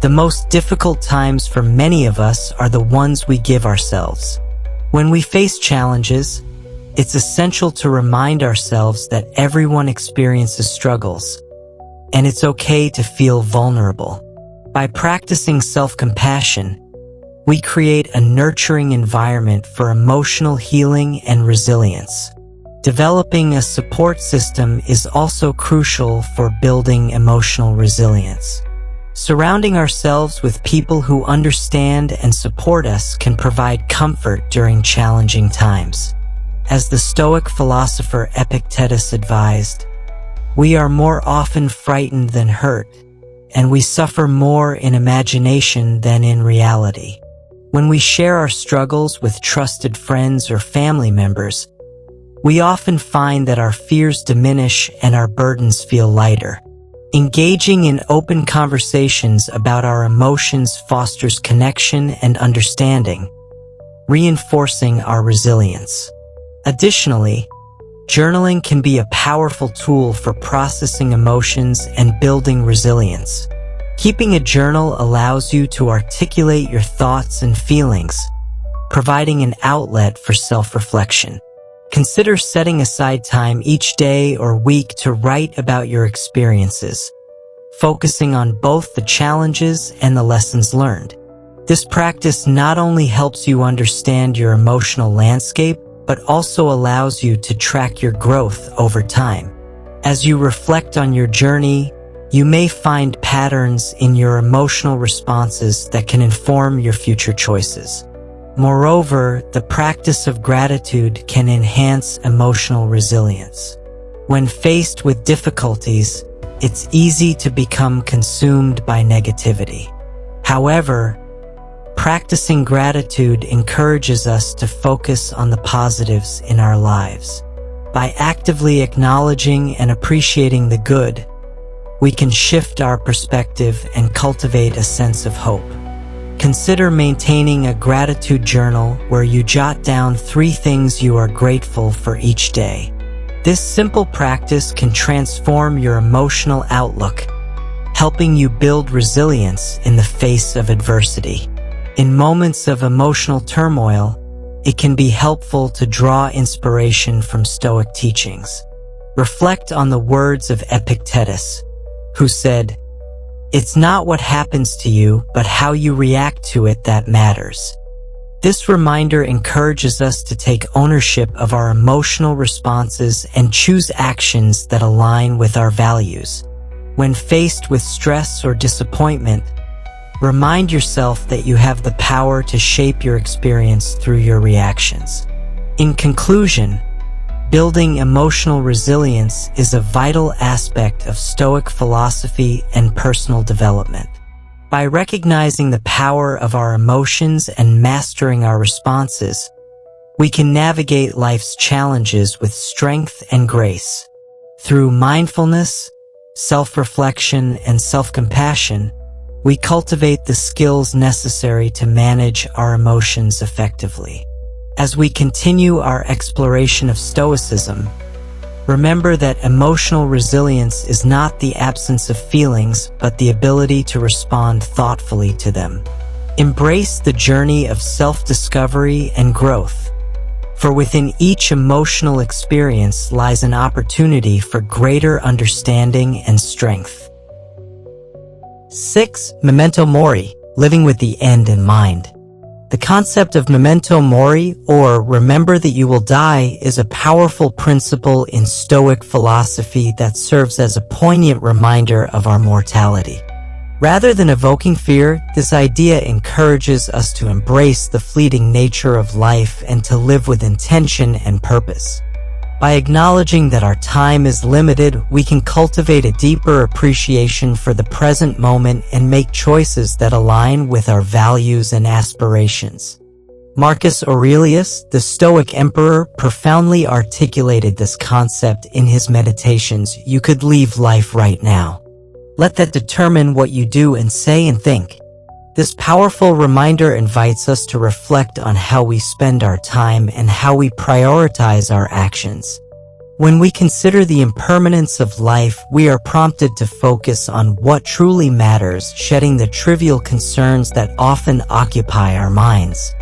"The most difficult times for many of us are the ones we give ourselves." When we face challenges, it's essential to remind ourselves that everyone experiences struggles, and it's okay to feel vulnerable. By practicing self-compassion, we create a nurturing environment for emotional healing and resilience. Developing a support system is also crucial for building emotional resilience. Surrounding ourselves with people who understand and support us can provide comfort during challenging times. As the Stoic philosopher Epictetus advised, "We are more often frightened than hurt, and we suffer more in imagination than in reality." When we share our struggles with trusted friends or family members, we often find that our fears diminish and our burdens feel lighter. Engaging in open conversations about our emotions fosters connection and understanding, reinforcing our resilience. Additionally, journaling can be a powerful tool for processing emotions and building resilience. Keeping a journal allows you to articulate your thoughts and feelings, providing an outlet for self-reflection. Consider setting aside time each day or week to write about your experiences, focusing on both the challenges and the lessons learned. This practice not only helps you understand your emotional landscape, but also allows you to track your growth over time. As you reflect on your journey, you may find patterns in your emotional responses that can inform your future choices. Moreover, the practice of gratitude can enhance emotional resilience. When faced with difficulties, it's easy to become consumed by negativity. However, practicing gratitude encourages us to focus on the positives in our lives. By actively acknowledging and appreciating the good, we can shift our perspective and cultivate a sense of hope. Consider maintaining a gratitude journal where you jot down 3 things you are grateful for each day. This simple practice can transform your emotional outlook, helping you build resilience in the face of adversity. In moments of emotional turmoil, it can be helpful to draw inspiration from Stoic teachings. Reflect on the words of Epictetus, who said, "It's not what happens to you, but how you react to it that matters." This reminder encourages us to take ownership of our emotional responses and choose actions that align with our values. When faced with stress or disappointment, remind yourself that you have the power to shape your experience through your reactions. In conclusion, building emotional resilience is a vital aspect of Stoic philosophy and personal development. By recognizing the power of our emotions and mastering our responses, we can navigate life's challenges with strength and grace. Through mindfulness, self-reflection, and self-compassion, we cultivate the skills necessary to manage our emotions effectively. As we continue our exploration of Stoicism, remember that emotional resilience is not the absence of feelings, but the ability to respond thoughtfully to them. Embrace the journey of self-discovery and growth, For within each emotional experience lies an opportunity for greater understanding and strength. 6. Memento mori, living with the end in mind. The concept of memento mori, or remember that you will die, is a powerful principle in Stoic philosophy that serves as a poignant reminder of our mortality. Rather than evoking fear, this idea encourages us to embrace the fleeting nature of life and to live with intention and purpose. By acknowledging that our time is limited, we can cultivate a deeper appreciation for the present moment and make choices that align with our values and aspirations. Marcus Aurelius, the Stoic emperor, profoundly articulated this concept in his Meditations. You could leave life right now. Let that determine what you do and say and think. This powerful reminder invites us to reflect on how we spend our time and how we prioritize our actions. When we consider the impermanence of life, we are prompted to focus on what truly matters, shedding the trivial concerns that often occupy our minds.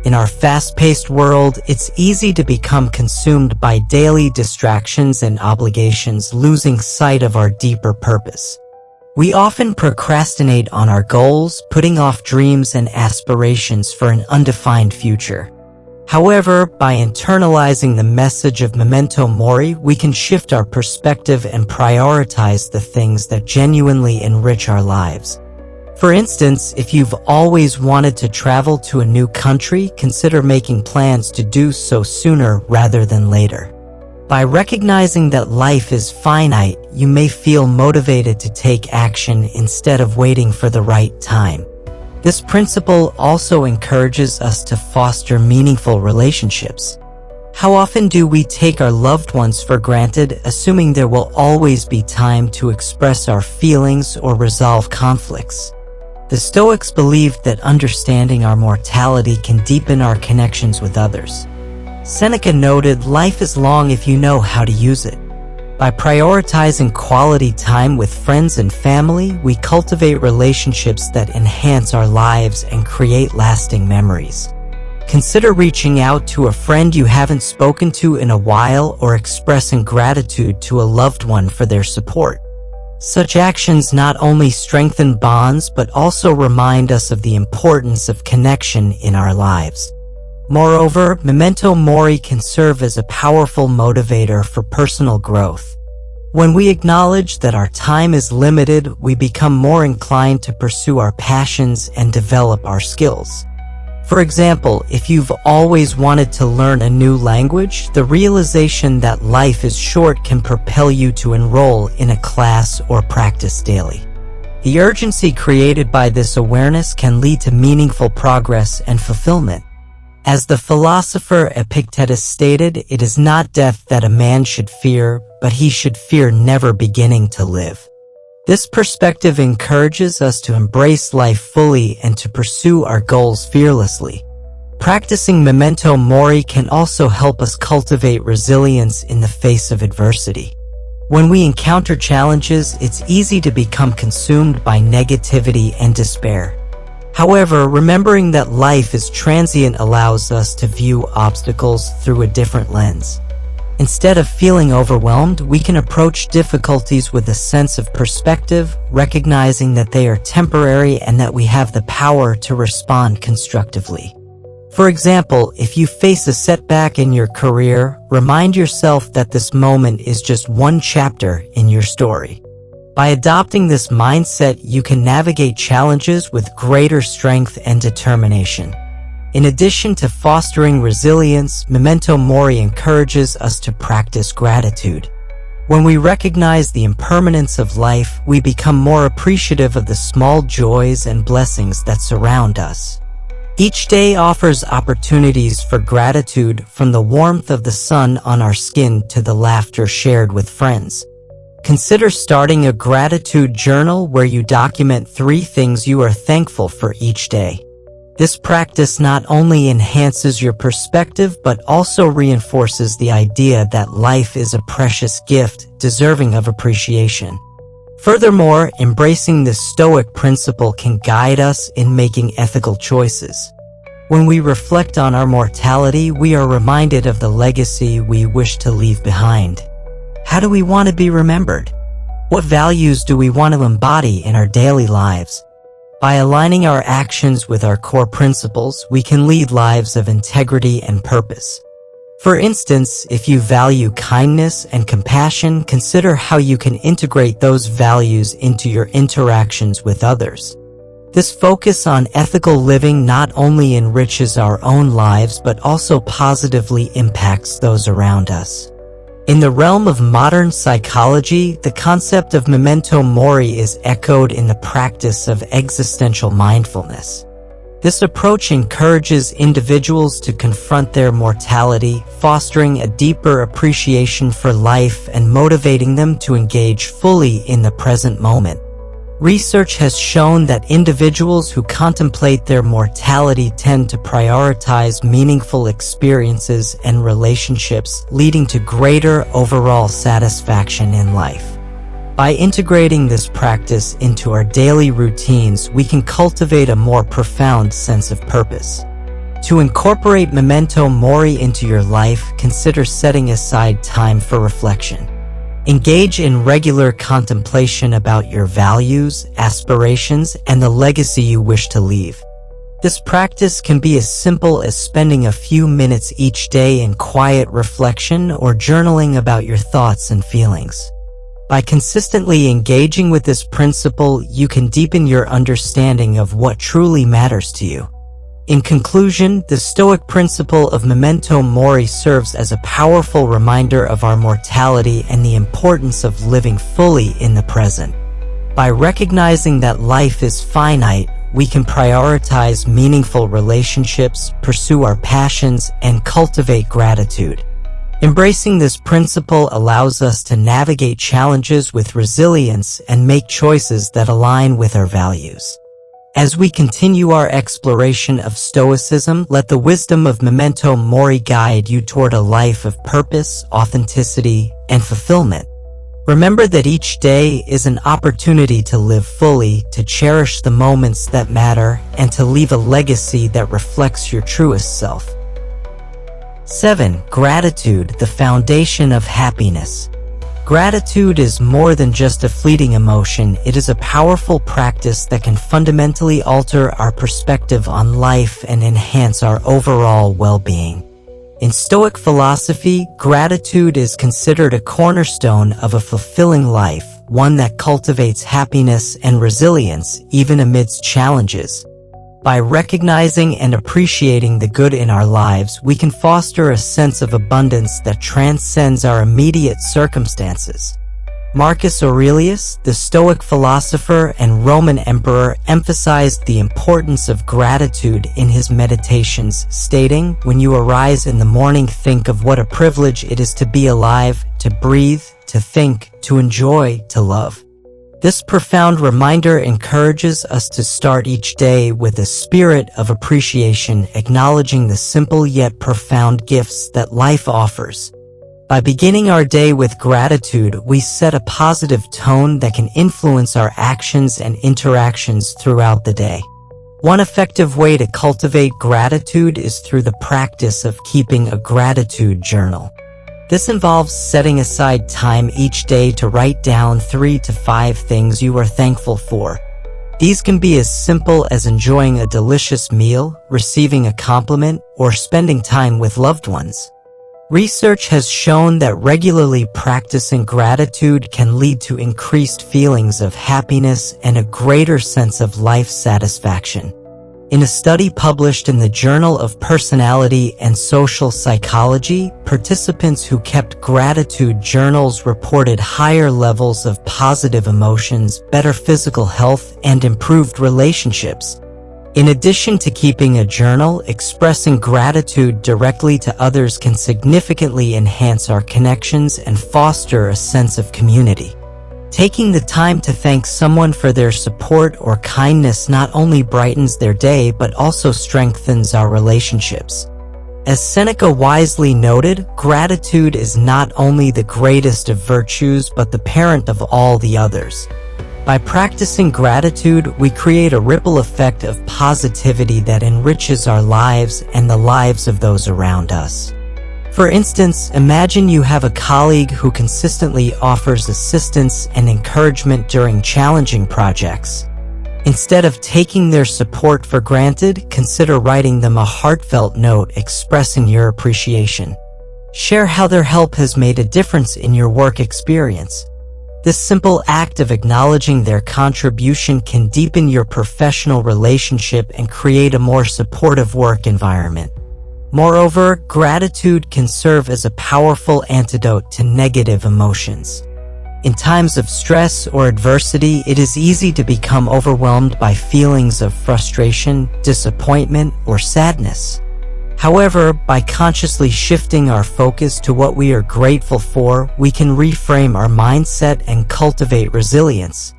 In our fast-paced world, it's easy to become consumed by daily distractions and obligations, losing sight of our deeper purpose. We often procrastinate on our goals, putting off dreams and aspirations for an undefined future. However, by internalizing the message of memento mori, we can shift our perspective and prioritize the things that genuinely enrich our lives. For instance, if you've always wanted to travel to a new country, consider making plans to do so sooner rather than later. By recognizing that life is finite, you may feel motivated to take action instead of waiting for the right time. This principle also encourages us to foster meaningful relationships. How often do we take our loved ones for granted, assuming there will always be time to express our feelings or resolve conflicts? The Stoics believed that understanding our mortality can deepen our connections with others. Seneca noted, "Life is long if you know how to use it." By prioritizing quality time with friends and family, we cultivate relationships that enhance our lives and create lasting memories. Consider reaching out to a friend you haven't spoken to in a while or expressing gratitude to a loved one for their support. Such actions not only strengthen bonds but also remind us of the importance of connection in our lives. Moreover, memento mori can serve as a powerful motivator for personal growth. When we acknowledge that our time is limited, we become more inclined to pursue our passions and develop our skills. For example, if you've always wanted to learn a new language, the realization that life is short can propel you to enroll in a class or practice daily. The urgency created by this awareness can lead to meaningful progress and fulfillment. As the philosopher Epictetus stated, it is not death that a man should fear, but he should fear never beginning to live. This perspective encourages us to embrace life fully and to pursue our goals fearlessly. Practicing memento mori can also help us cultivate resilience in the face of adversity. When we encounter challenges, it's easy to become consumed by negativity and despair. However, remembering that life is transient allows us to view obstacles through a different lens. Instead of feeling overwhelmed, we can approach difficulties with a sense of perspective, recognizing that they are temporary and that we have the power to respond constructively. For example, if you face a setback in your career, remind yourself that this moment is just one chapter in your story. By adopting this mindset, you can navigate challenges with greater strength and determination. In addition to fostering resilience, memento mori encourages us to practice gratitude. When we recognize the impermanence of life, we become more appreciative of the small joys and blessings that surround us. Each day offers opportunities for gratitude, from the warmth of the sun on our skin to the laughter shared with friends. Consider starting a gratitude journal where you document 3 things you are thankful for each day. This practice not only enhances your perspective but also reinforces the idea that life is a precious gift, deserving of appreciation. Furthermore, embracing this Stoic principle can guide us in making ethical choices. When we reflect on our mortality, we are reminded of the legacy we wish to leave behind. How do we want to be remembered? What values do we want to embody in our daily lives? By aligning our actions with our core principles, we can lead lives of integrity and purpose. For instance, if you value kindness and compassion, consider how you can integrate those values into your interactions with others. This focus on ethical living not only enriches our own lives but also positively impacts those around us. In the realm of modern psychology, the concept of memento mori is echoed in the practice of existential mindfulness. This approach encourages individuals to confront their mortality, fostering a deeper appreciation for life and motivating them to engage fully in the present moment. Research has shown that individuals who contemplate their mortality tend to prioritize meaningful experiences and relationships, leading to greater overall satisfaction in life. By integrating this practice into our daily routines, we can cultivate a more profound sense of purpose. To incorporate memento mori into your life, consider setting aside time for reflection. Engage in regular contemplation about your values, aspirations, and the legacy you wish to leave. This practice can be as simple as spending a few minutes each day in quiet reflection or journaling about your thoughts and feelings. By consistently engaging with this principle, you can deepen your understanding of what truly matters to you. In conclusion, the Stoic principle of memento mori serves as a powerful reminder of our mortality and the importance of living fully in the present. By recognizing that life is finite, we can prioritize meaningful relationships, pursue our passions, and cultivate gratitude. Embracing this principle allows us to navigate challenges with resilience and make choices that align with our values. As we continue our exploration of Stoicism, let the wisdom of memento mori guide you toward a life of purpose, authenticity, and fulfillment. Remember that each day is an opportunity to live fully, to cherish the moments that matter, and to leave a legacy that reflects your truest self. 7. Gratitude, the foundation of happiness. Gratitude is more than just a fleeting emotion. It is a powerful practice that can fundamentally alter our perspective on life and enhance our overall well-being. In Stoic philosophy, gratitude is considered a cornerstone of a fulfilling life, one that cultivates happiness and resilience even amidst challenges. By recognizing and appreciating the good in our lives, we can foster a sense of abundance that transcends our immediate circumstances. Marcus Aurelius, the Stoic philosopher and Roman emperor, emphasized the importance of gratitude in his meditations, stating, "When you arise in the morning, think of what a privilege it is to be alive, to breathe, to think, to enjoy, to love." This profound reminder encourages us to start each day with a spirit of appreciation, acknowledging the simple yet profound gifts that life offers. By beginning our day with gratitude, we set a positive tone that can influence our actions and interactions throughout the day. One effective way to cultivate gratitude is through the practice of keeping a gratitude journal. This involves setting aside time each day to write down 3 to 5 things you are thankful for. These can be as simple as enjoying a delicious meal, receiving a compliment, or spending time with loved ones. Research has shown that regularly practicing gratitude can lead to increased feelings of happiness and a greater sense of life satisfaction. In a study published in the Journal of Personality and Social Psychology, participants who kept gratitude journals reported higher levels of positive emotions, better physical health, and improved relationships. In addition to keeping a journal, expressing gratitude directly to others can significantly enhance our connections and foster a sense of community. Taking the time to thank someone for their support or kindness not only brightens their day but also strengthens our relationships. As Seneca wisely noted, gratitude is not only the greatest of virtues but the parent of all the others. By practicing gratitude, we create a ripple effect of positivity that enriches our lives and the lives of those around us. For instance, imagine you have a colleague who consistently offers assistance and encouragement during challenging projects. Instead of taking their support for granted, consider writing them a heartfelt note expressing your appreciation. Share how their help has made a difference in your work experience. This simple act of acknowledging their contribution can deepen your professional relationship and create a more supportive work environment. Moreover, gratitude can serve as a powerful antidote to negative emotions. In times of stress or adversity, it is easy to become overwhelmed by feelings of frustration, disappointment, or sadness. However, by consciously shifting our focus to what we are grateful for, we can reframe our mindset and cultivate resilience.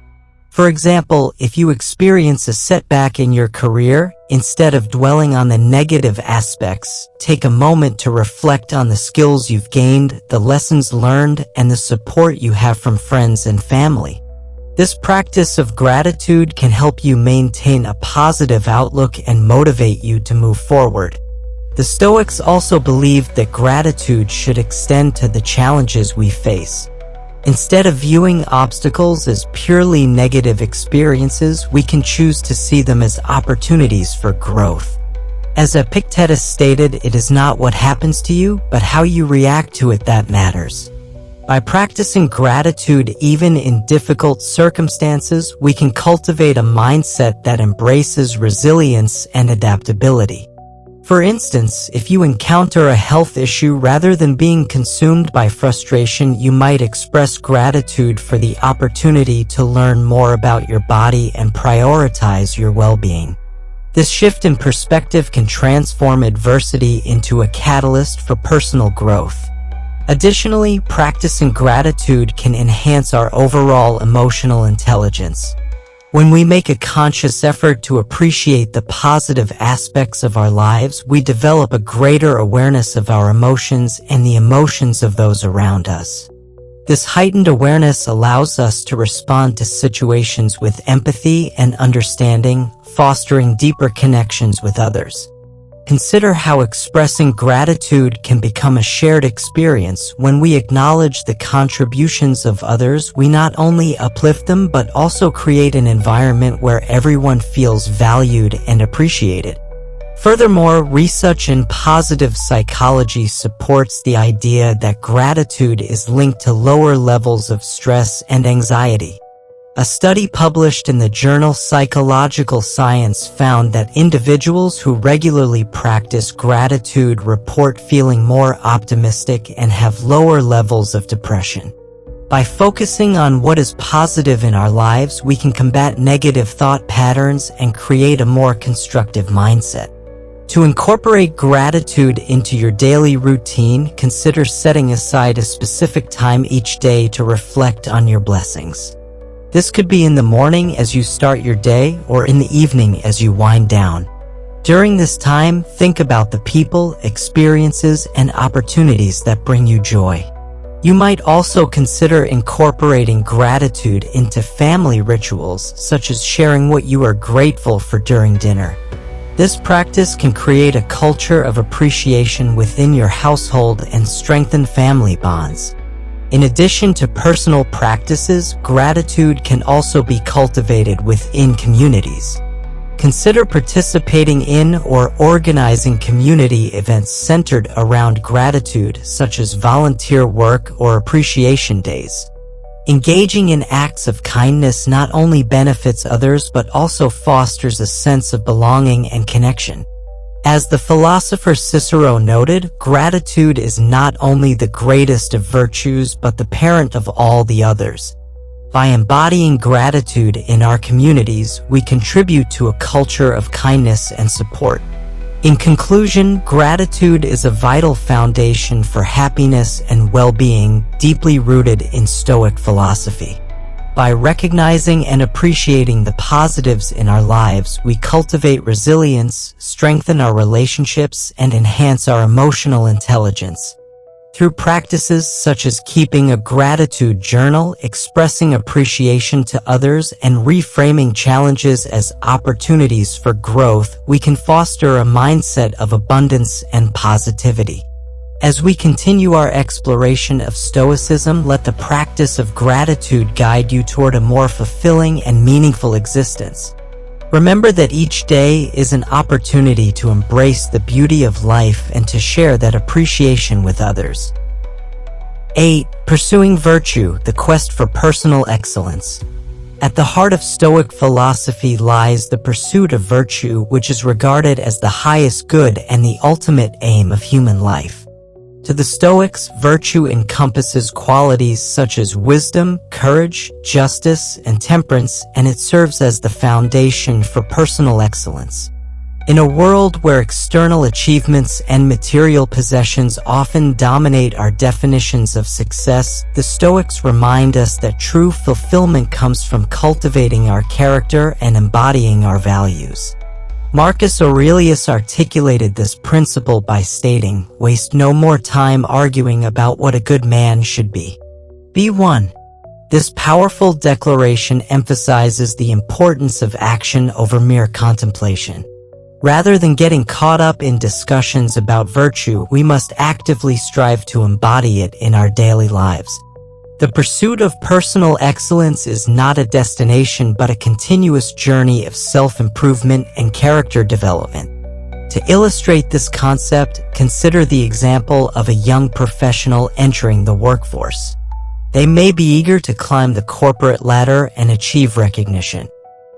For example, if you experience a setback in your career, instead of dwelling on the negative aspects, take a moment to reflect on the skills you've gained, the lessons learned, and the support you have from friends and family. This practice of gratitude can help you maintain a positive outlook and motivate you to move forward. The Stoics also believed that gratitude should extend to the challenges we face. Instead of viewing obstacles as purely negative experiences, we can choose to see them as opportunities for growth. As Epictetus stated, it is not what happens to you, but how you react to it that matters. By practicing gratitude even in difficult circumstances, we can cultivate a mindset that embraces resilience and adaptability. For instance, if you encounter a health issue, rather than being consumed by frustration, you might express gratitude for the opportunity to learn more about your body and prioritize your well-being. This shift in perspective can transform adversity into a catalyst for personal growth. Additionally, practicing gratitude can enhance our overall emotional intelligence. When we make a conscious effort to appreciate the positive aspects of our lives, we develop a greater awareness of our emotions and the emotions of those around us. This heightened awareness allows us to respond to situations with empathy and understanding, fostering deeper connections with others. Consider how expressing gratitude can become a shared experience. When we acknowledge the contributions of others, we not only uplift them but also create an environment where everyone feels valued and appreciated. Furthermore, research in positive psychology supports the idea that gratitude is linked to lower levels of stress and anxiety. A study published in the journal Psychological Science found that individuals who regularly practice gratitude report feeling more optimistic and have lower levels of depression. By focusing on what is positive in our lives, we can combat negative thought patterns and create a more constructive mindset. To incorporate gratitude into your daily routine, consider setting aside a specific time each day to reflect on your blessings. This could be in the morning as you start your day or in the evening as you wind down. During this time, think about the people, experiences, and opportunities that bring you joy. You might also consider incorporating gratitude into family rituals, such as sharing what you are grateful for during dinner. This practice can create a culture of appreciation within your household and strengthen family bonds. In addition to personal practices, gratitude can also be cultivated within communities. Consider participating in or organizing community events centered around gratitude, such as volunteer work or appreciation days. Engaging in acts of kindness not only benefits others but also fosters a sense of belonging and connection. As the philosopher Cicero noted, gratitude is not only the greatest of virtues but the parent of all the others. By embodying gratitude in our communities, we contribute to a culture of kindness and support. In conclusion, gratitude is a vital foundation for happiness and well-being, deeply rooted in Stoic philosophy. By recognizing and appreciating the positives in our lives, we cultivate resilience, strengthen our relationships, and enhance our emotional intelligence. Through practices such as keeping a gratitude journal, expressing appreciation to others, and reframing challenges as opportunities for growth, we can foster a mindset of abundance and positivity. As we continue our exploration of Stoicism, let the practice of gratitude guide you toward a more fulfilling and meaningful existence. Remember that each day is an opportunity to embrace the beauty of life and to share that appreciation with others. 8. Pursuing virtue, the quest for personal excellence. At the heart of Stoic philosophy lies the pursuit of virtue, which is regarded as the highest good and the ultimate aim of human life. To the Stoics, virtue encompasses qualities such as wisdom, courage, justice, and temperance, and it serves as the foundation for personal excellence. In a world where external achievements and material possessions often dominate our definitions of success, the Stoics remind us that true fulfillment comes from cultivating our character and embodying our values. Marcus Aurelius articulated this principle by stating, "Waste no more time arguing about what a good man should be. Be one." This powerful declaration emphasizes the importance of action over mere contemplation. Rather than getting caught up in discussions about virtue, we must actively strive to embody it in our daily lives. The pursuit of personal excellence is not a destination but a continuous journey of self-improvement and character development. To illustrate this concept, consider the example of a young professional entering the workforce. They may be eager to climb the corporate ladder and achieve recognition.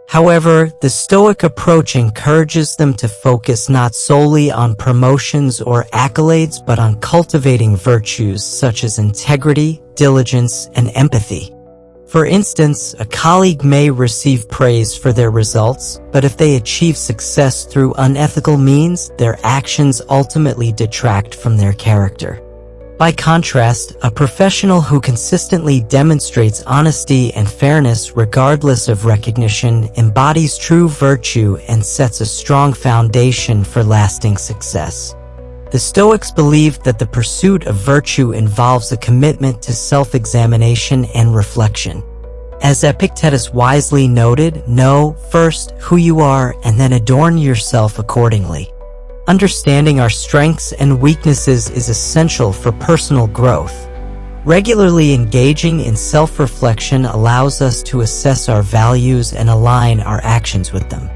However, the Stoic approach encourages them to focus not solely on promotions or accolades but on cultivating virtues such as integrity, diligence, and empathy. For instance, a colleague may receive praise for their results, but if they achieve success through unethical means, their actions ultimately detract from their character. By contrast, a professional who consistently demonstrates honesty and fairness regardless of recognition embodies true virtue and sets a strong foundation for lasting success. The Stoics believed that the pursuit of virtue involves a commitment to self-examination and reflection. As Epictetus wisely noted, know first who you are and then adorn yourself accordingly. Understanding our strengths and weaknesses is essential for personal growth. Regularly engaging in self-reflection allows us to assess our values and align our actions with them.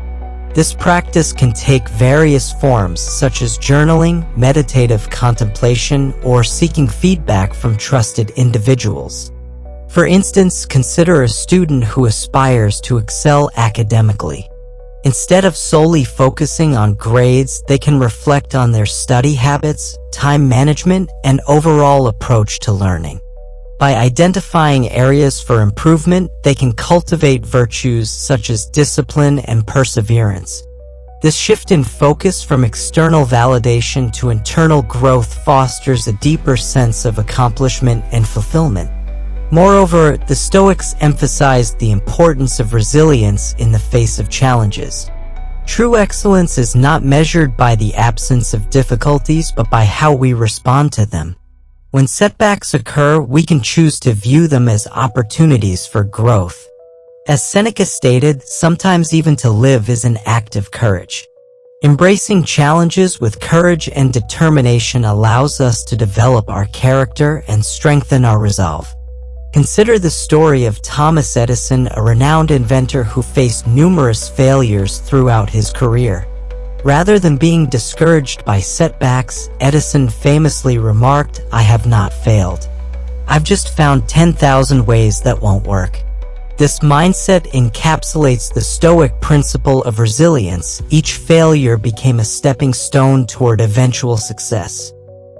This practice can take various forms such as journaling, meditative contemplation, or seeking feedback from trusted individuals. For instance, consider a student who aspires to excel academically. Instead of solely focusing on grades, they can reflect on their study habits, time management, and overall approach to learning. By identifying areas for improvement, they can cultivate virtues such as discipline and perseverance. This shift in focus from external validation to internal growth fosters a deeper sense of accomplishment and fulfillment. Moreover, the Stoics emphasized the importance of resilience in the face of challenges. True excellence is not measured by the absence of difficulties, but by how we respond to them. When setbacks occur, we can choose to view them as opportunities for growth. As Seneca stated, sometimes even to live is an act of courage. Embracing challenges with courage and determination allows us to develop our character and strengthen our resolve. Consider the story of Thomas Edison, a renowned inventor who faced numerous failures throughout his career. Rather than being discouraged by setbacks, Edison famously remarked, "I have not failed. I've just found 10,000 ways that won't work." This mindset encapsulates the Stoic principle of resilience. Each failure became a stepping stone toward eventual success.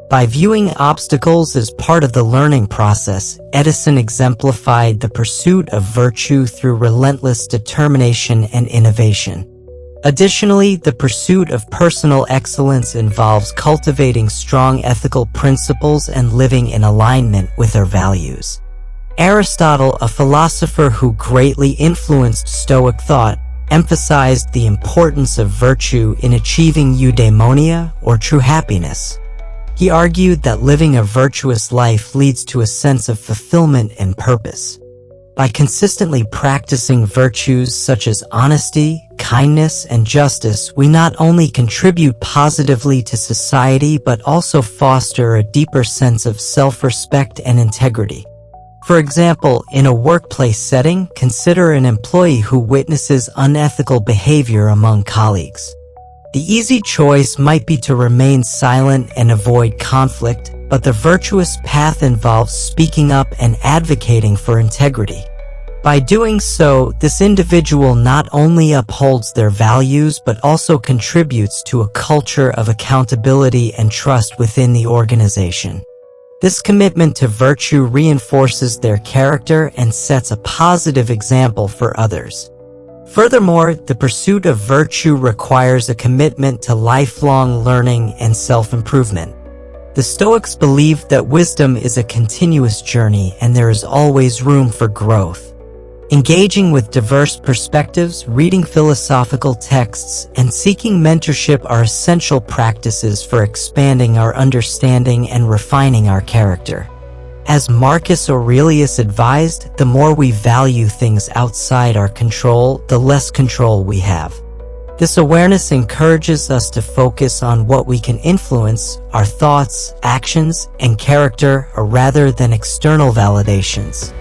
By viewing obstacles as part of the learning process, Edison exemplified the pursuit of virtue through relentless determination and innovation. Additionally, the pursuit of personal excellence involves cultivating strong ethical principles and living in alignment with our values. Aristotle, a philosopher who greatly influenced Stoic thought, emphasized the importance of virtue in achieving eudaimonia, or true happiness. He argued that living a virtuous life leads to a sense of fulfillment and purpose. By consistently practicing virtues such as honesty, kindness, and justice, we not only contribute positively to society but also foster a deeper sense of self-respect and integrity. For example, in a workplace setting, consider an employee who witnesses unethical behavior among colleagues. The easy choice might be to remain silent and avoid conflict, but the virtuous path involves speaking up and advocating for integrity. By doing so, this individual not only upholds their values but also contributes to a culture of accountability and trust within the organization. This commitment to virtue reinforces their character and sets a positive example for others. Furthermore, the pursuit of virtue requires a commitment to lifelong learning and self-improvement. The Stoics believed that wisdom is a continuous journey and there is always room for growth. Engaging with diverse perspectives, reading philosophical texts, and seeking mentorship are essential practices for expanding our understanding and refining our character. As Marcus Aurelius advised, the more we value things outside our control, the less control we have. This awareness encourages us to focus on what we can influence, our thoughts, actions, and character, rather than external validations.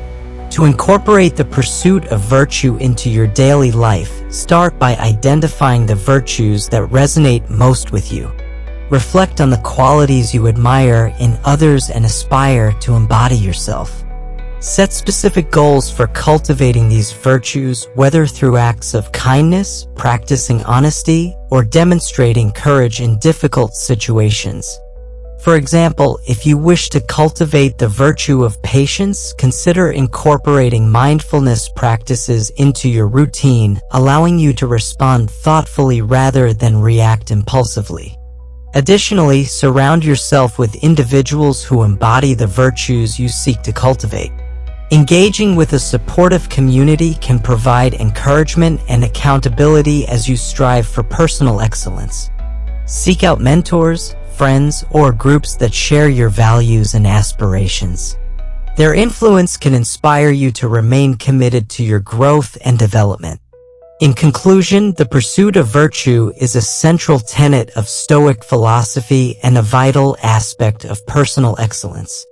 To incorporate the pursuit of virtue into your daily life, start by identifying the virtues that resonate most with you. Reflect on the qualities you admire in others and aspire to embody yourself. Set specific goals for cultivating these virtues, whether through acts of kindness, practicing honesty, or demonstrating courage in difficult situations. For example, if you wish to cultivate the virtue of patience, consider incorporating mindfulness practices into your routine, allowing you to respond thoughtfully rather than react impulsively. Additionally, surround yourself with individuals who embody the virtues you seek to cultivate. Engaging with a supportive community can provide encouragement and accountability as you strive for personal excellence. Seek out mentors, friends, or groups that share your values and aspirations. Their influence can inspire you to remain committed to your growth and development. In conclusion, the pursuit of virtue is a central tenet of Stoic philosophy and a vital aspect of personal excellence.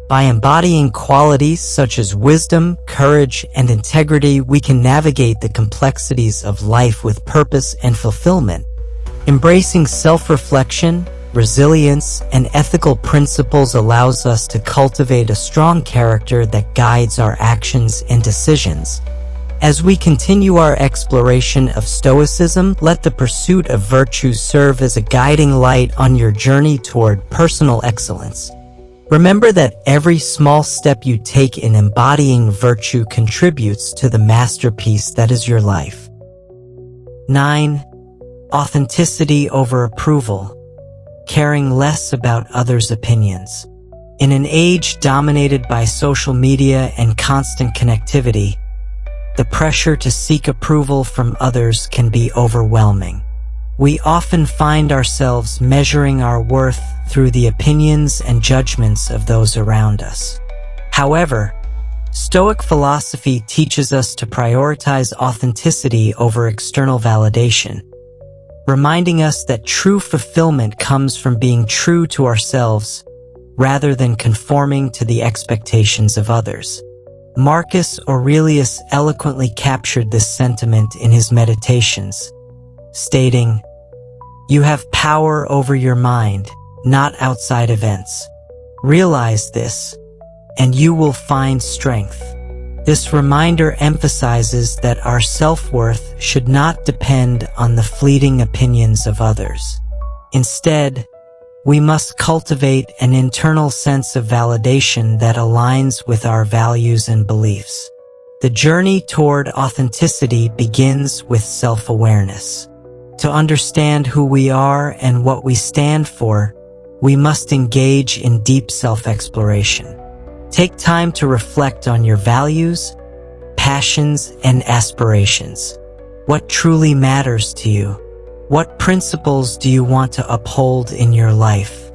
By embodying qualities such as wisdom, courage, and integrity, we can navigate the complexities of life with purpose and fulfillment. Embracing self-reflection, resilience, and ethical principles allows us to cultivate a strong character that guides our actions and decisions. As we continue our exploration of Stoicism, let the pursuit of virtue serve as a guiding light on your journey toward personal excellence. Remember that every small step you take in embodying virtue contributes to the masterpiece that is your life. 9. Authenticity over approval. Caring less about others' opinions. In an age dominated by social media and constant connectivity, the pressure to seek approval from others can be overwhelming. We often find ourselves measuring our worth through the opinions and judgments of those around us. However, Stoic philosophy teaches us to prioritize authenticity over external validation, reminding us that true fulfillment comes from being true to ourselves rather than conforming to the expectations of others. Marcus Aurelius eloquently captured this sentiment in his Meditations, stating, "You have power over your mind, not outside events. Realize this, and you will find strength." This reminder emphasizes that our self-worth should not depend on the fleeting opinions of others. Instead, we must cultivate an internal sense of validation that aligns with our values and beliefs. The journey toward authenticity begins with self-awareness. To understand who we are and what we stand for, we must engage in deep self-exploration. Take time to reflect on your values, passions, and aspirations. What truly matters to you? What principles do you want to uphold in your life?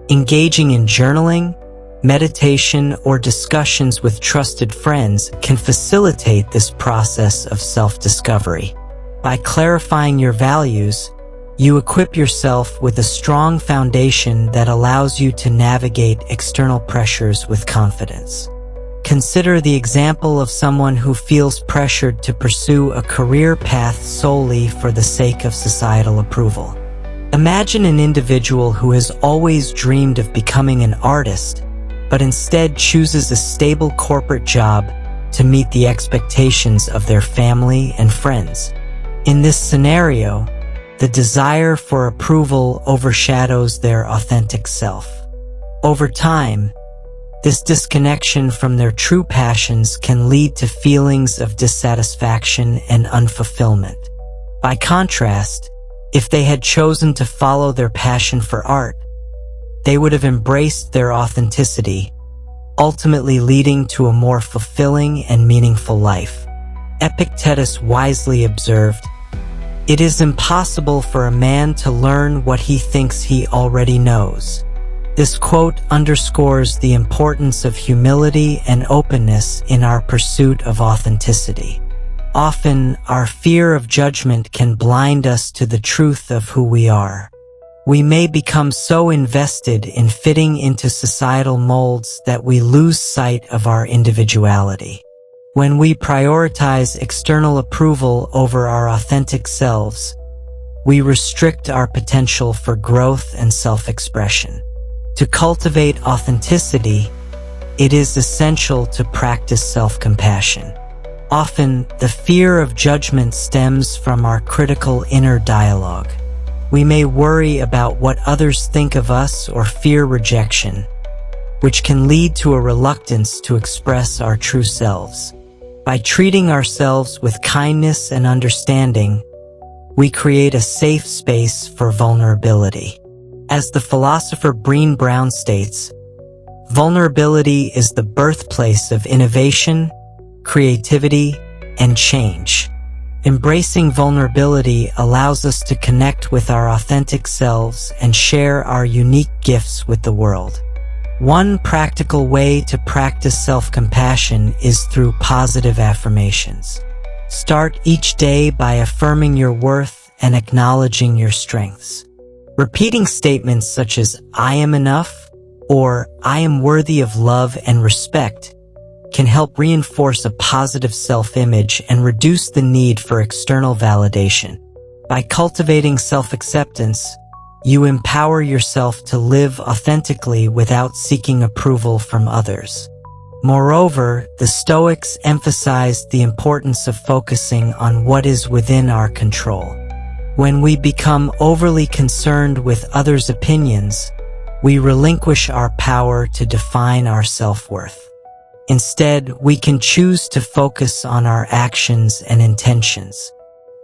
Engaging in journaling, meditation, or discussions with trusted friends can facilitate this process of self-discovery. By clarifying your values, you equip yourself with a strong foundation that allows you to navigate external pressures with confidence. Consider the example of someone who feels pressured to pursue a career path solely for the sake of societal approval. Imagine an individual who has always dreamed of becoming an artist, but instead chooses a stable corporate job to meet the expectations of their family and friends. In this scenario, the desire for approval overshadows their authentic self. Over time, this disconnection from their true passions can lead to feelings of dissatisfaction and unfulfillment. By contrast, if they had chosen to follow their passion for art, they would have embraced their authenticity, ultimately leading to a more fulfilling and meaningful life. Epictetus wisely observed, "It is impossible for a man to learn what he thinks he already knows." This quote underscores the importance of humility and openness in our pursuit of authenticity. Often, our fear of judgment can blind us to the truth of who we are. We may become so invested in fitting into societal molds that we lose sight of our individuality. When we prioritize external approval over our authentic selves, we restrict our potential for growth and self-expression. To cultivate authenticity, it is essential to practice self-compassion. Often, the fear of judgment stems from our critical inner dialogue. We may worry about what others think of us or fear rejection, which can lead to a reluctance to express our true selves. By treating ourselves with kindness and understanding, we create a safe space for vulnerability. As the philosopher Brené Brown states, vulnerability is the birthplace of innovation, creativity, and change. Embracing vulnerability allows us to connect with our authentic selves and share our unique gifts with the world. One practical way to practice self-compassion is through positive affirmations. Start each day by affirming your worth and acknowledging your strengths. Repeating statements such as, "I am enough," or "I am worthy of love and respect," can help reinforce a positive self-image and reduce the need for external validation. By cultivating self-acceptance, you empower yourself to live authentically without seeking approval from others. Moreover, the Stoics emphasized the importance of focusing on what is within our control. When we become overly concerned with others' opinions, we relinquish our power to define our self-worth. Instead, we can choose to focus on our actions and intentions.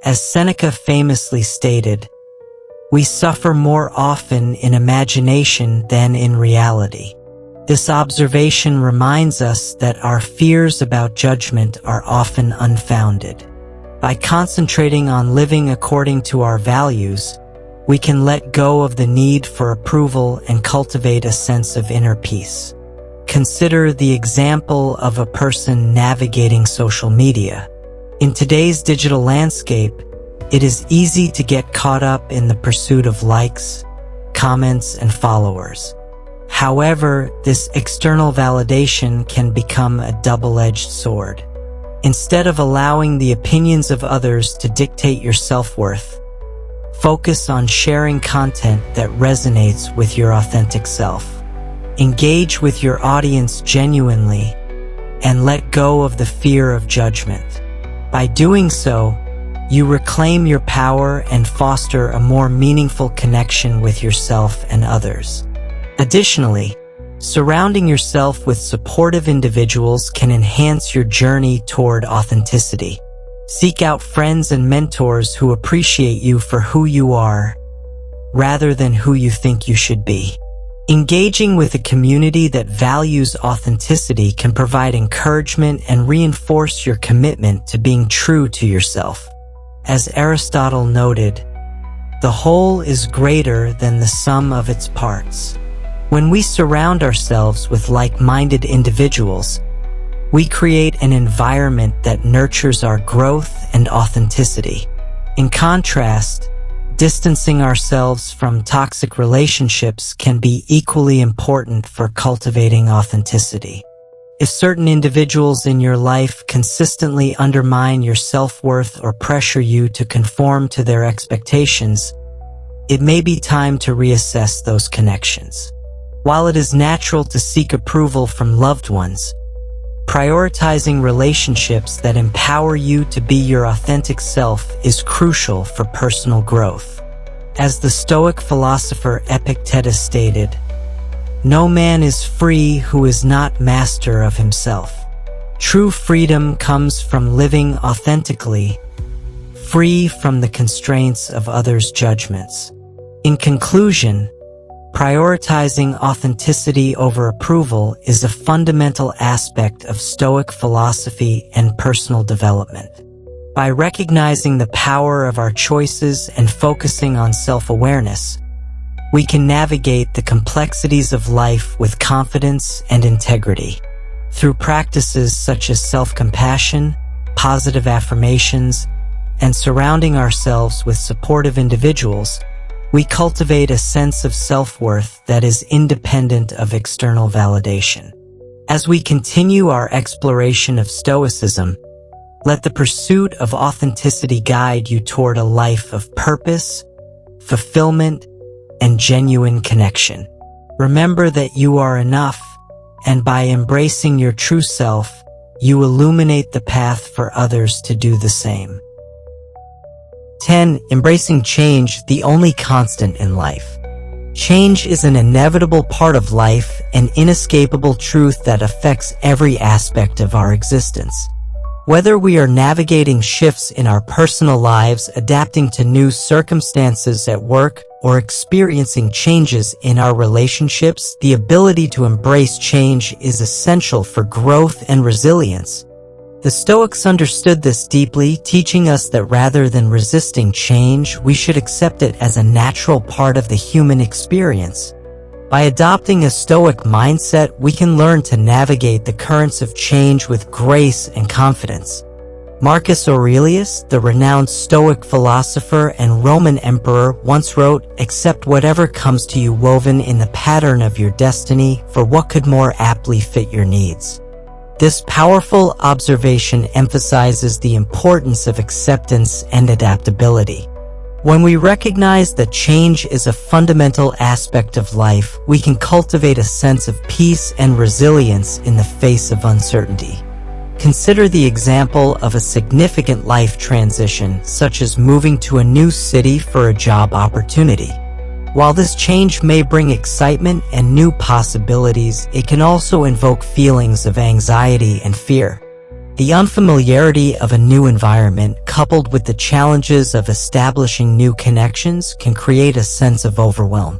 As Seneca famously stated, "We suffer more often in imagination than in reality." This observation reminds us that our fears about judgment are often unfounded. By concentrating on living according to our values, we can let go of the need for approval and cultivate a sense of inner peace. Consider the example of a person navigating social media. In today's digital landscape, it is easy to get caught up in the pursuit of likes, comments, and followers. However, this external validation can become a double-edged sword. Instead of allowing the opinions of others to dictate your self-worth, focus on sharing content that resonates with your authentic self. Engage with your audience genuinely and let go of the fear of judgment. By doing so, you reclaim your power and foster a more meaningful connection with yourself and others. Additionally, surrounding yourself with supportive individuals can enhance your journey toward authenticity. Seek out friends and mentors who appreciate you for who you are, rather than who you think you should be. Engaging with a community that values authenticity can provide encouragement and reinforce your commitment to being true to yourself. As Aristotle noted, "The whole is greater than the sum of its parts." When we surround ourselves with like-minded individuals, we create an environment that nurtures our growth and authenticity. In contrast, distancing ourselves from toxic relationships can be equally important for cultivating authenticity. If certain individuals in your life consistently undermine your self-worth or pressure you to conform to their expectations, it may be time to reassess those connections. While it is natural to seek approval from loved ones, prioritizing relationships that empower you to be your authentic self is crucial for personal growth. As the Stoic philosopher Epictetus stated, "No man is free who is not master of himself." True freedom comes from living authentically, free from the constraints of others' judgments. In conclusion, prioritizing authenticity over approval is a fundamental aspect of Stoic philosophy and personal development. By recognizing the power of our choices and focusing on self-awareness, we can navigate the complexities of life with confidence and integrity. Through practices such as self-compassion, positive affirmations, and surrounding ourselves with supportive individuals, we cultivate a sense of self-worth that is independent of external validation. As we continue our exploration of Stoicism, let the pursuit of authenticity guide you toward a life of purpose, fulfillment, and genuine connection. Remember that you are enough, and by embracing your true self, you illuminate the path for others to do the same. 10. Embracing change, the only constant in life. Change is an inevitable part of life, an inescapable truth that affects every aspect of our existence. Whether we are navigating shifts in our personal lives, adapting to new circumstances at work, or experiencing changes in our relationships, the ability to embrace change is essential for growth and resilience. The Stoics understood this deeply, teaching us that rather than resisting change, we should accept it as a natural part of the human experience. By adopting a Stoic mindset, we can learn to navigate the currents of change with grace and confidence. Marcus Aurelius, the renowned Stoic philosopher and Roman emperor, once wrote, "Accept whatever comes to you woven in the pattern of your destiny, for what could more aptly fit your needs?" This powerful observation emphasizes the importance of acceptance and adaptability. When we recognize that change is a fundamental aspect of life, we can cultivate a sense of peace and resilience in the face of uncertainty. Consider the example of a significant life transition, such as moving to a new city for a job opportunity. While this change may bring excitement and new possibilities, it can also invoke feelings of anxiety and fear. The unfamiliarity of a new environment, coupled with the challenges of establishing new connections, can create a sense of overwhelm.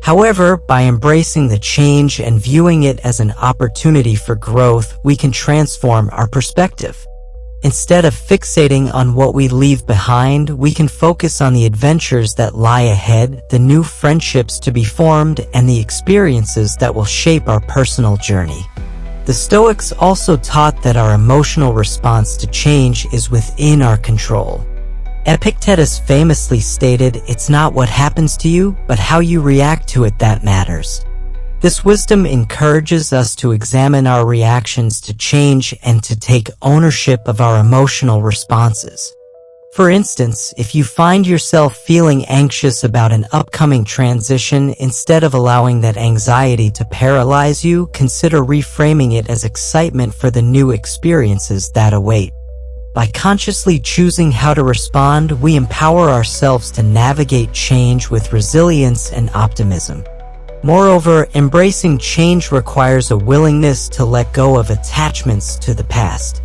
However, by embracing the change and viewing it as an opportunity for growth, we can transform our perspective. Instead of fixating on what we leave behind, we can focus on the adventures that lie ahead, the new friendships to be formed, and the experiences that will shape our personal journey. The Stoics also taught that our emotional response to change is within our control. Epictetus famously stated, "It's not what happens to you, but how you react to it that matters." This wisdom encourages us to examine our reactions to change and to take ownership of our emotional responses. For instance, if you find yourself feeling anxious about an upcoming transition, instead of allowing that anxiety to paralyze you, consider reframing it as excitement for the new experiences that await. By consciously choosing how to respond, we empower ourselves to navigate change with resilience and optimism. Moreover, embracing change requires a willingness to let go of attachments to the past.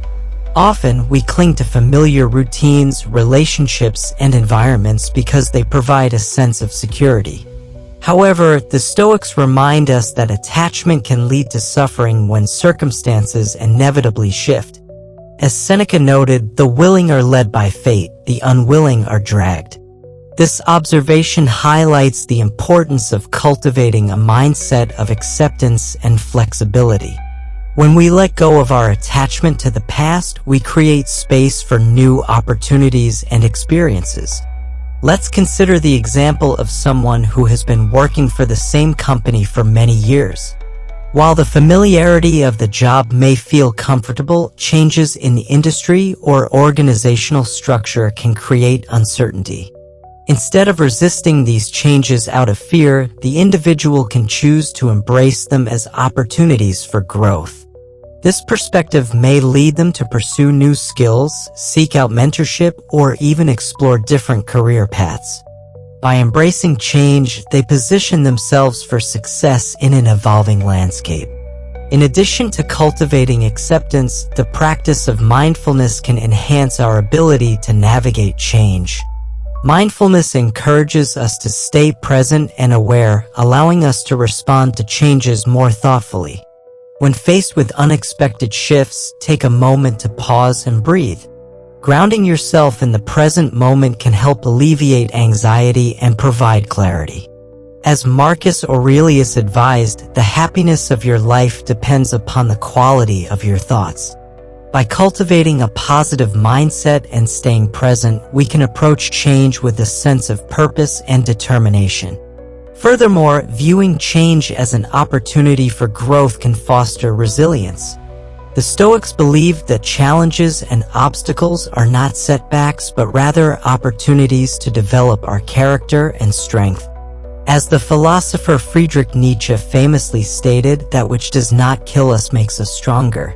Often, we cling to familiar routines, relationships, and environments because they provide a sense of security. However, the Stoics remind us that attachment can lead to suffering when circumstances inevitably shift. As Seneca noted, "The willing are led by fate, the unwilling are dragged." This observation highlights the importance of cultivating a mindset of acceptance and flexibility. When we let go of our attachment to the past, we create space for new opportunities and experiences. Let's consider the example of someone who has been working for the same company for many years. While the familiarity of the job may feel comfortable, changes in the industry or organizational structure can create uncertainty. Instead of resisting these changes out of fear, the individual can choose to embrace them as opportunities for growth. This perspective may lead them to pursue new skills, seek out mentorship, or even explore different career paths. By embracing change, they position themselves for success in an evolving landscape. In addition to cultivating acceptance, the practice of mindfulness can enhance our ability to navigate change. Mindfulness encourages us to stay present and aware, allowing us to respond to changes more thoughtfully. When faced with unexpected shifts, take a moment to pause and breathe. Grounding yourself in the present moment can help alleviate anxiety and provide clarity. As Marcus Aurelius advised, the happiness of your life depends upon the quality of your thoughts. By cultivating a positive mindset and staying present, we can approach change with a sense of purpose and determination. Furthermore, viewing change as an opportunity for growth can foster resilience. The Stoics believed that challenges and obstacles are not setbacks but rather opportunities to develop our character and strength. As the philosopher Friedrich Nietzsche famously stated, that which does not kill us makes us stronger.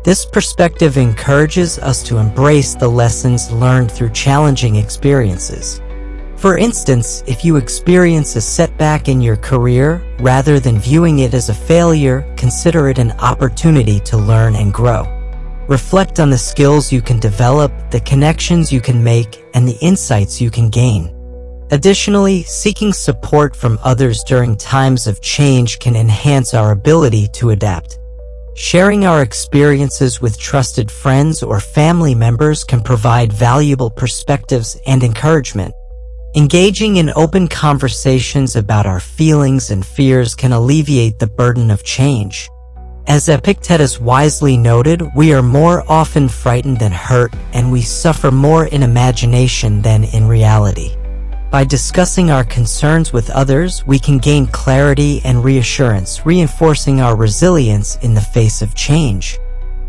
This perspective encourages us to embrace the lessons learned through challenging experiences. For instance, if you experience a setback in your career, rather than viewing it as a failure, consider it an opportunity to learn and grow. Reflect on the skills you can develop, the connections you can make, and the insights you can gain. Additionally, seeking support from others during times of change can enhance our ability to adapt. Sharing our experiences with trusted friends or family members can provide valuable perspectives and encouragement. Engaging in open conversations about our feelings and fears can alleviate the burden of change. As Epictetus wisely noted, we are more often frightened than hurt, and we suffer more in imagination than in reality. By discussing our concerns with others, we can gain clarity and reassurance, reinforcing our resilience in the face of change.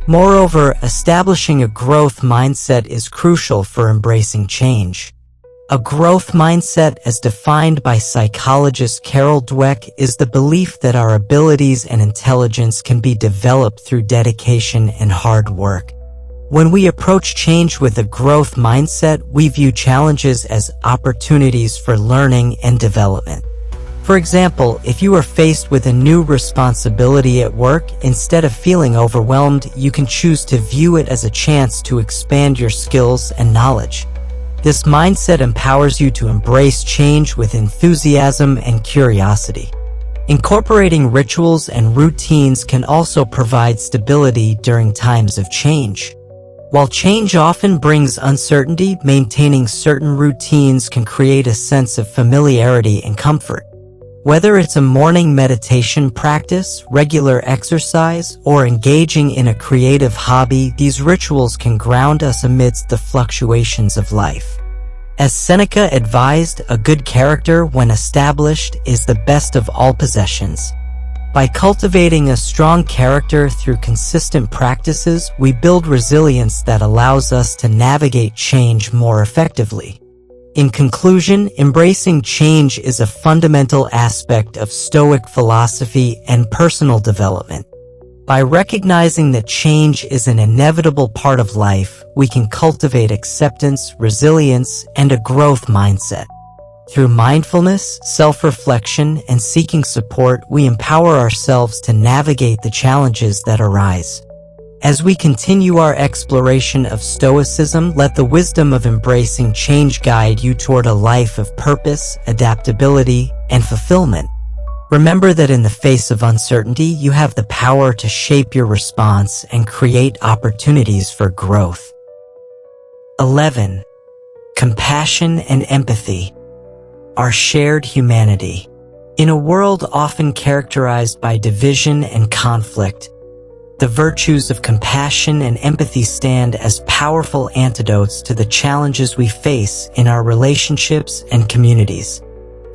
Moreover, establishing a growth mindset is crucial for embracing change. A growth mindset, as defined by psychologist Carol Dweck, is the belief that our abilities and intelligence can be developed through dedication and hard work. When we approach change with a growth mindset, we view challenges as opportunities for learning and development. For example, if you are faced with a new responsibility at work, instead of feeling overwhelmed, you can choose to view it as a chance to expand your skills and knowledge. This mindset empowers you to embrace change with enthusiasm and curiosity. Incorporating rituals and routines can also provide stability during times of change. While change often brings uncertainty, maintaining certain routines can create a sense of familiarity and comfort. Whether it's a morning meditation practice, regular exercise, or engaging in a creative hobby, these rituals can ground us amidst the fluctuations of life. As Seneca advised, a good character, when established, is the best of all possessions. By cultivating a strong character through consistent practices, we build resilience that allows us to navigate change more effectively. In conclusion, embracing change is a fundamental aspect of Stoic philosophy and personal development. By recognizing that change is an inevitable part of life, we can cultivate acceptance, resilience, and a growth mindset. Through mindfulness, self-reflection, and seeking support, we empower ourselves to navigate the challenges that arise. As we continue our exploration of Stoicism, let the wisdom of embracing change guide you toward a life of purpose, adaptability, and fulfillment. Remember that in the face of uncertainty, you have the power to shape your response and create opportunities for growth. 11. Compassion and empathy. our shared humanity. In a world often characterized by division and conflict, the virtues of compassion and empathy stand as powerful antidotes to the challenges we face in our relationships and communities.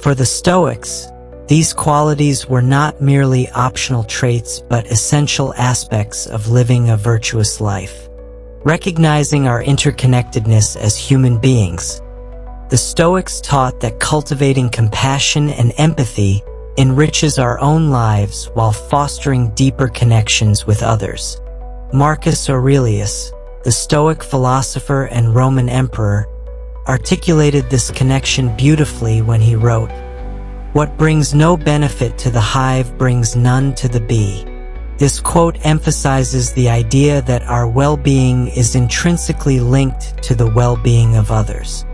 For the Stoics, these qualities were not merely optional traits but essential aspects of living a virtuous life. Recognizing our interconnectedness as human beings, the Stoics taught that cultivating compassion and empathy enriches our own lives while fostering deeper connections with others. Marcus Aurelius, the Stoic philosopher and Roman emperor, articulated this connection beautifully when he wrote, "What brings no benefit to the hive brings none to the bee." This quote emphasizes the idea that our well-being is intrinsically linked to the well-being of others.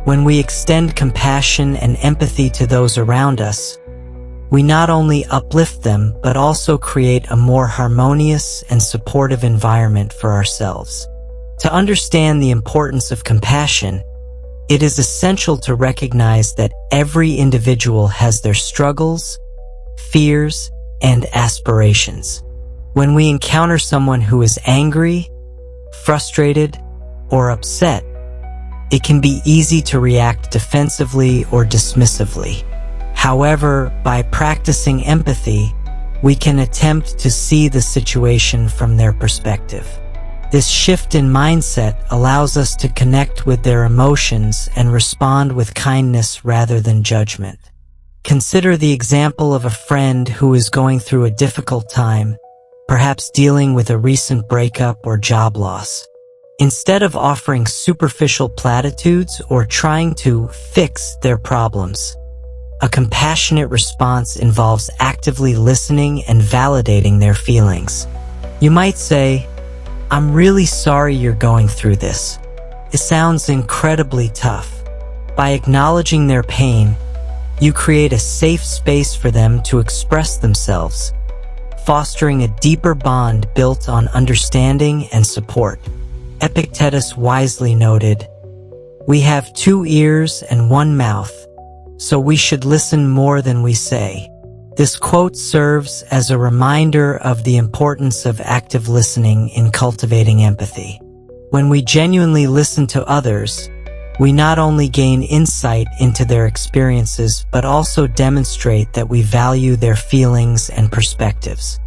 When we extend compassion and empathy to those around us, we not only uplift them but also create a more harmonious and supportive environment for ourselves. To understand the importance of compassion, it is essential to recognize that every individual has their struggles, fears, and aspirations. When we encounter someone who is angry, frustrated, or upset, it can be easy to react defensively or dismissively. However, by practicing empathy, we can attempt to see the situation from their perspective. This shift in mindset allows us to connect with their emotions and respond with kindness rather than judgment. Consider the example of a friend who is going through a difficult time, perhaps dealing with a recent breakup or job loss. Instead of offering superficial platitudes or trying to fix their problems, a compassionate response involves actively listening and validating their feelings. You might say, "I'm really sorry you're going through this. It sounds incredibly tough." By acknowledging their pain, you create a safe space for them to express themselves, fostering a deeper bond built on understanding and support. Epictetus wisely noted, "We have 2 ears and 1 mouth, so we should listen more than we say." This quote serves as a reminder of the importance of active listening in cultivating empathy. When we genuinely listen to others, we not only gain insight into their experiences but also demonstrate that we value their feelings and perspectives.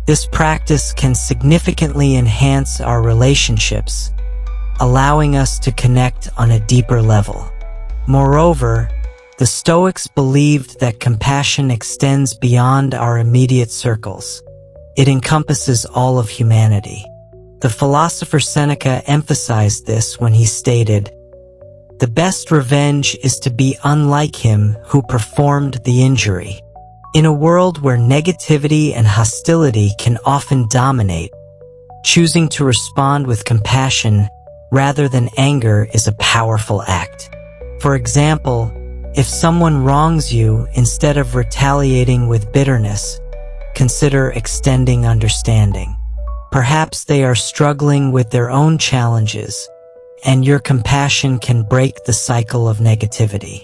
This practice can significantly enhance our relationships, allowing us to connect on a deeper level. Moreover, the Stoics believed that compassion extends beyond our immediate circles. It encompasses all of humanity. The philosopher Seneca emphasized this when he stated, "The best revenge is to be unlike him who performed the injury." In a world where negativity and hostility can often dominate, choosing to respond with compassion rather than anger is a powerful act. For example, if someone wrongs you, instead of retaliating with bitterness, consider extending understanding. Perhaps they are struggling with their own challenges, and your compassion can break the cycle of negativity.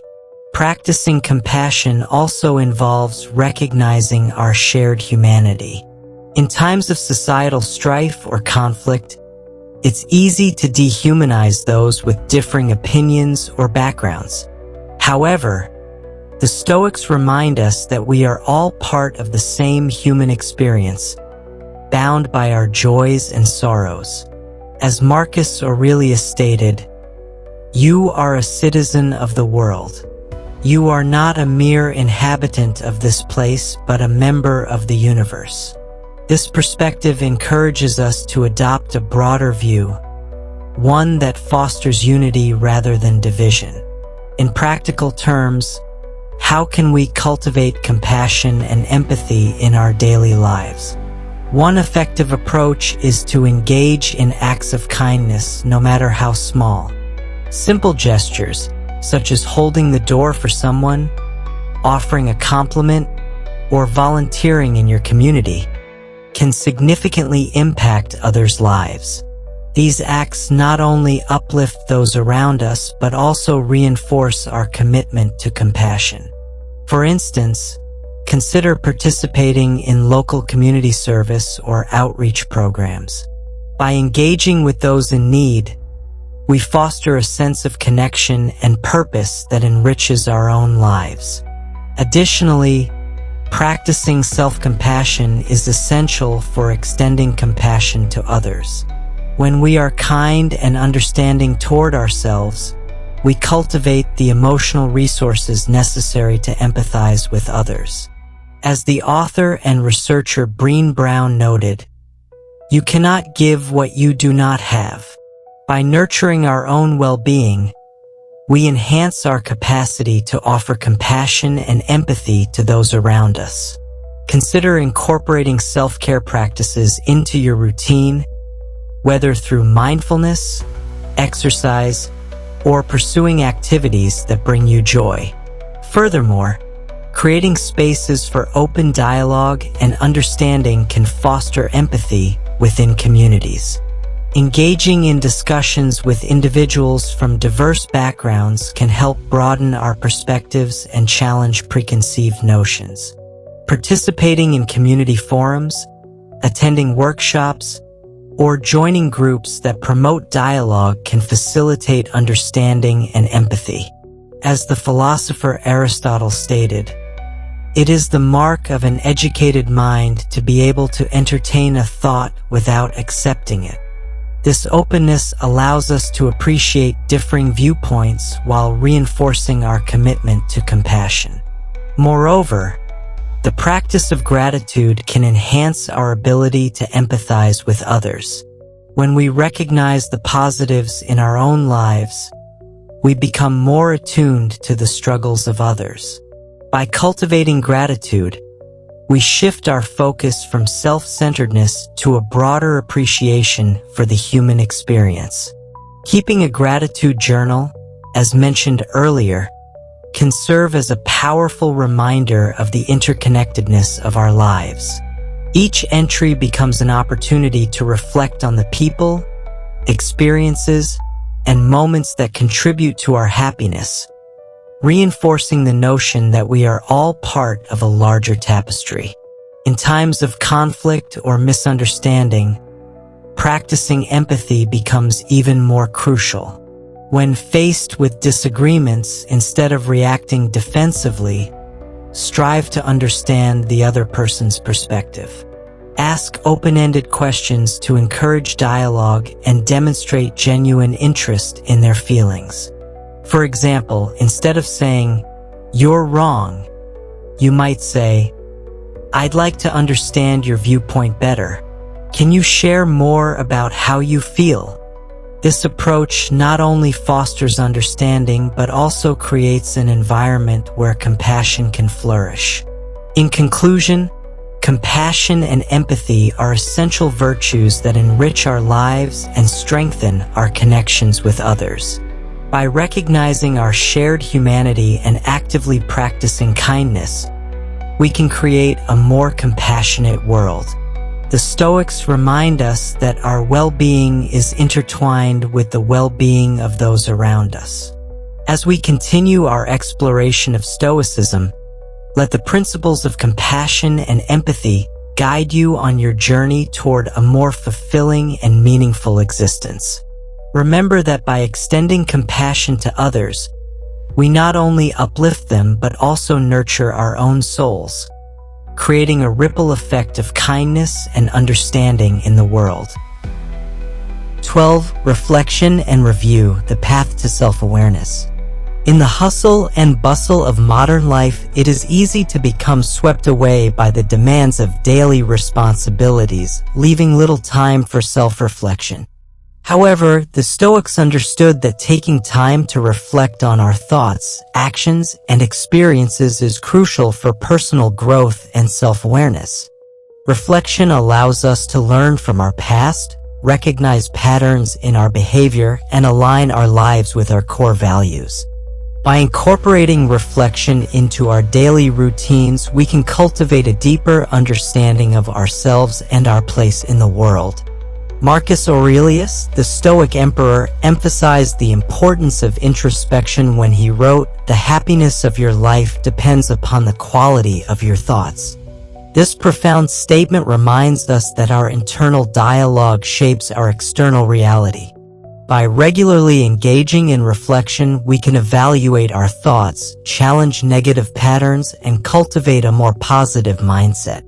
Practicing compassion also involves recognizing our shared humanity. In times of societal strife or conflict, it's easy to dehumanize those with differing opinions or backgrounds. However, the Stoics remind us that we are all part of the same human experience, bound by our joys and sorrows. As Marcus Aurelius stated, "You are a citizen of the world. You are not a mere inhabitant of this place, but a member of the universe." This perspective encourages us to adopt a broader view, one that fosters unity rather than division. In practical terms, how can we cultivate compassion and empathy in our daily lives? One effective approach is to engage in acts of kindness, no matter how small. Simple gestures, such as holding the door for someone, offering a compliment, or volunteering in your community, can significantly impact others' lives. These acts not only uplift those around us, but also reinforce our commitment to compassion. For instance, consider participating in local community service or outreach programs. By engaging with those in need, we foster a sense of connection and purpose that enriches our own lives. Additionally, practicing self-compassion is essential for extending compassion to others. When we are kind and understanding toward ourselves, we cultivate the emotional resources necessary to empathize with others. As the author and researcher Brené Brown noted, "You cannot give what you do not have." By nurturing our own well-being, we enhance our capacity to offer compassion and empathy to those around us. Consider incorporating self-care practices into your routine, whether through mindfulness, exercise, or pursuing activities that bring you joy. Furthermore, creating spaces for open dialogue and understanding can foster empathy within communities. Engaging in discussions with individuals from diverse backgrounds can help broaden our perspectives and challenge preconceived notions. Participating in community forums, attending workshops, or joining groups that promote dialogue can facilitate understanding and empathy. As the philosopher Aristotle stated, "It is the mark of an educated mind to be able to entertain a thought without accepting it." This openness allows us to appreciate differing viewpoints while reinforcing our commitment to compassion. Moreover, the practice of gratitude can enhance our ability to empathize with others. When we recognize the positives in our own lives, we become more attuned to the struggles of others. By cultivating gratitude, we shift our focus from self-centeredness to a broader appreciation for the human experience. Keeping a gratitude journal, as mentioned earlier, can serve as a powerful reminder of the interconnectedness of our lives. Each entry becomes an opportunity to reflect on the people, experiences, and moments that contribute to our happiness, reinforcing the notion that we are all part of a larger tapestry. In times of conflict or misunderstanding, practicing empathy becomes even more crucial. When faced with disagreements, instead of reacting defensively, strive to understand the other person's perspective. Ask open-ended questions to encourage dialogue and demonstrate genuine interest in their feelings. For example, instead of saying, "You're wrong," you might say, "I'd like to understand your viewpoint better. Can you share more about how you feel?" This approach not only fosters understanding but also creates an environment where compassion can flourish. In conclusion, compassion and empathy are essential virtues that enrich our lives and strengthen our connections with others. By recognizing our shared humanity and actively practicing kindness, we can create a more compassionate world. The Stoics remind us that our well-being is intertwined with the well-being of those around us. As we continue our exploration of Stoicism, let the principles of compassion and empathy guide you on your journey toward a more fulfilling and meaningful existence. Remember that by extending compassion to others, we not only uplift them but also nurture our own souls, creating a ripple effect of kindness and understanding in the world. 12. Reflection and review: the path to self-awareness. In the hustle and bustle of modern life, it is easy to become swept away by the demands of daily responsibilities, leaving little time for self-reflection. However, the Stoics understood that taking time to reflect on our thoughts, actions, and experiences is crucial for personal growth and self-awareness. Reflection allows us to learn from our past, recognize patterns in our behavior, and align our lives with our core values. By incorporating reflection into our daily routines, we can cultivate a deeper understanding of ourselves and our place in the world. Marcus Aurelius, the Stoic emperor, emphasized the importance of introspection when he wrote, "The happiness of your life depends upon the quality of your thoughts." This profound statement reminds us that our internal dialogue shapes our external reality. By regularly engaging in reflection, we can evaluate our thoughts, challenge negative patterns, and cultivate a more positive mindset.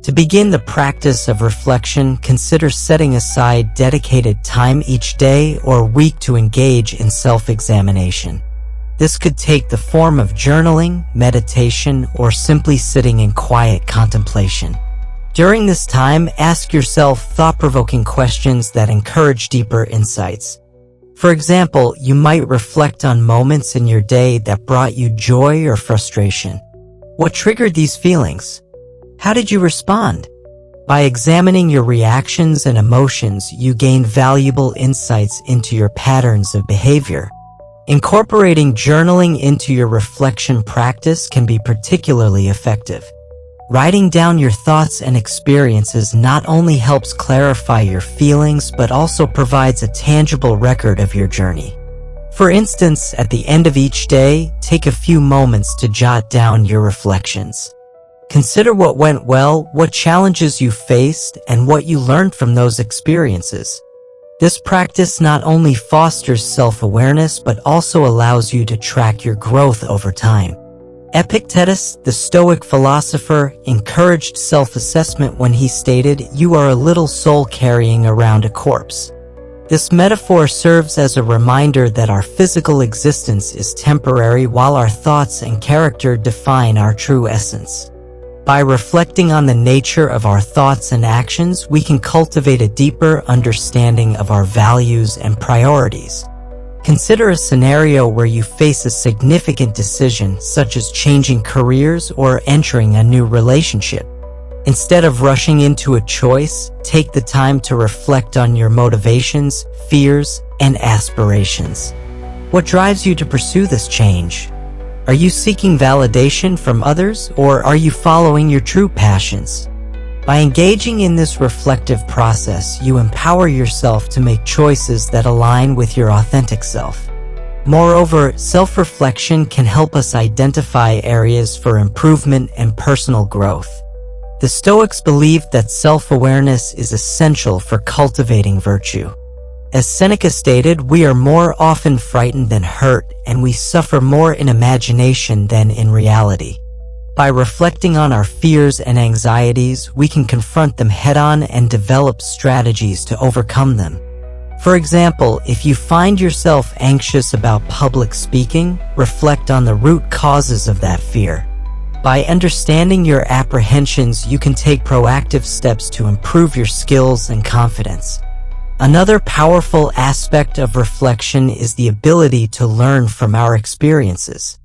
To begin the practice of reflection, consider setting aside dedicated time each day or week to engage in self-examination. This could take the form of journaling, meditation, or simply sitting in quiet contemplation. During this time, ask yourself thought-provoking questions that encourage deeper insights. For example, you might reflect on moments in your day that brought you joy or frustration. What triggered these feelings? How did you respond? By examining your reactions and emotions, you gain valuable insights into your patterns of behavior. Incorporating journaling into your reflection practice can be particularly effective. Writing down your thoughts and experiences not only helps clarify your feelings but also provides a tangible record of your journey. For instance, at the end of each day, take a few moments to jot down your reflections. Consider what went well, what challenges you faced, and what you learned from those experiences. This practice not only fosters self-awareness but also allows you to track your growth over time. Epictetus, the Stoic philosopher, encouraged self-assessment when he stated, "You are a little soul carrying around a corpse." This metaphor serves as a reminder that our physical existence is temporary while our thoughts and character define our true essence. By reflecting on the nature of our thoughts and actions, we can cultivate a deeper understanding of our values and priorities. Consider a scenario where you face a significant decision, such as changing careers or entering a new relationship. Instead of rushing into a choice, take the time to reflect on your motivations, fears, and aspirations. What drives you to pursue this change? Are you seeking validation from others, or are you following your true passions? By engaging in this reflective process, you empower yourself to make choices that align with your authentic self. Moreover, self-reflection can help us identify areas for improvement and personal growth. The Stoics believed that self-awareness is essential for cultivating virtue. As Seneca stated, we are more often frightened than hurt, and we suffer more in imagination than in reality. By reflecting on our fears and anxieties, we can confront them head-on and develop strategies to overcome them. For example, if you find yourself anxious about public speaking, reflect on the root causes of that fear. By understanding your apprehensions, you can take proactive steps to improve your skills and confidence. Another powerful aspect of reflection is the ability to learn from our experiences.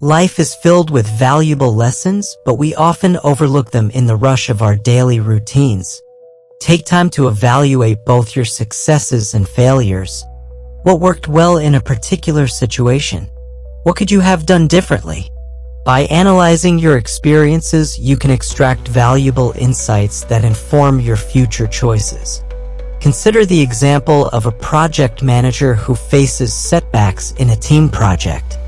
Life is filled with valuable lessons, but we often overlook them in the rush of our daily routines. Take time to evaluate both your successes and failures. What worked well in a particular situation? What could you have done differently? By analyzing your experiences, you can extract valuable insights that inform your future choices. Consider the example of a project manager who faces setbacks in a team project.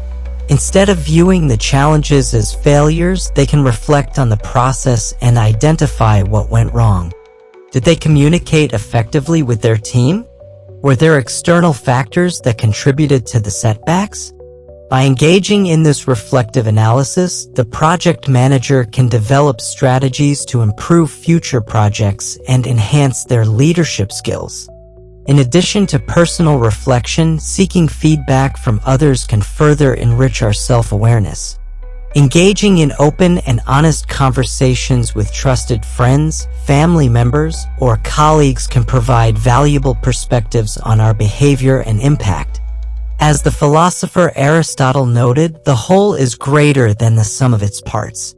Instead of viewing the challenges as failures, they can reflect on the process and identify what went wrong. Did they communicate effectively with their team? Were there external factors that contributed to the setbacks? By engaging in this reflective analysis, the project manager can develop strategies to improve future projects and enhance their leadership skills. In addition to personal reflection, seeking feedback from others can further enrich our self-awareness. Engaging in open and honest conversations with trusted friends, family members, or colleagues can provide valuable perspectives on our behavior and impact. As the philosopher Aristotle noted, the whole is greater than the sum of its parts.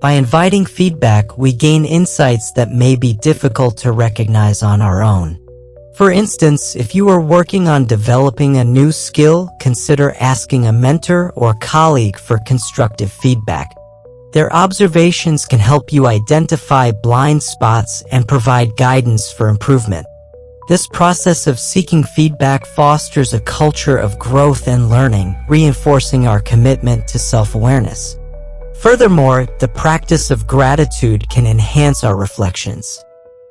By inviting feedback, we gain insights that may be difficult to recognize on our own. For instance, if you are working on developing a new skill, consider asking a mentor or colleague for constructive feedback. Their observations can help you identify blind spots and provide guidance for improvement. This process of seeking feedback fosters a culture of growth and learning, reinforcing our commitment to self-awareness. Furthermore, the practice of gratitude can enhance our reflections.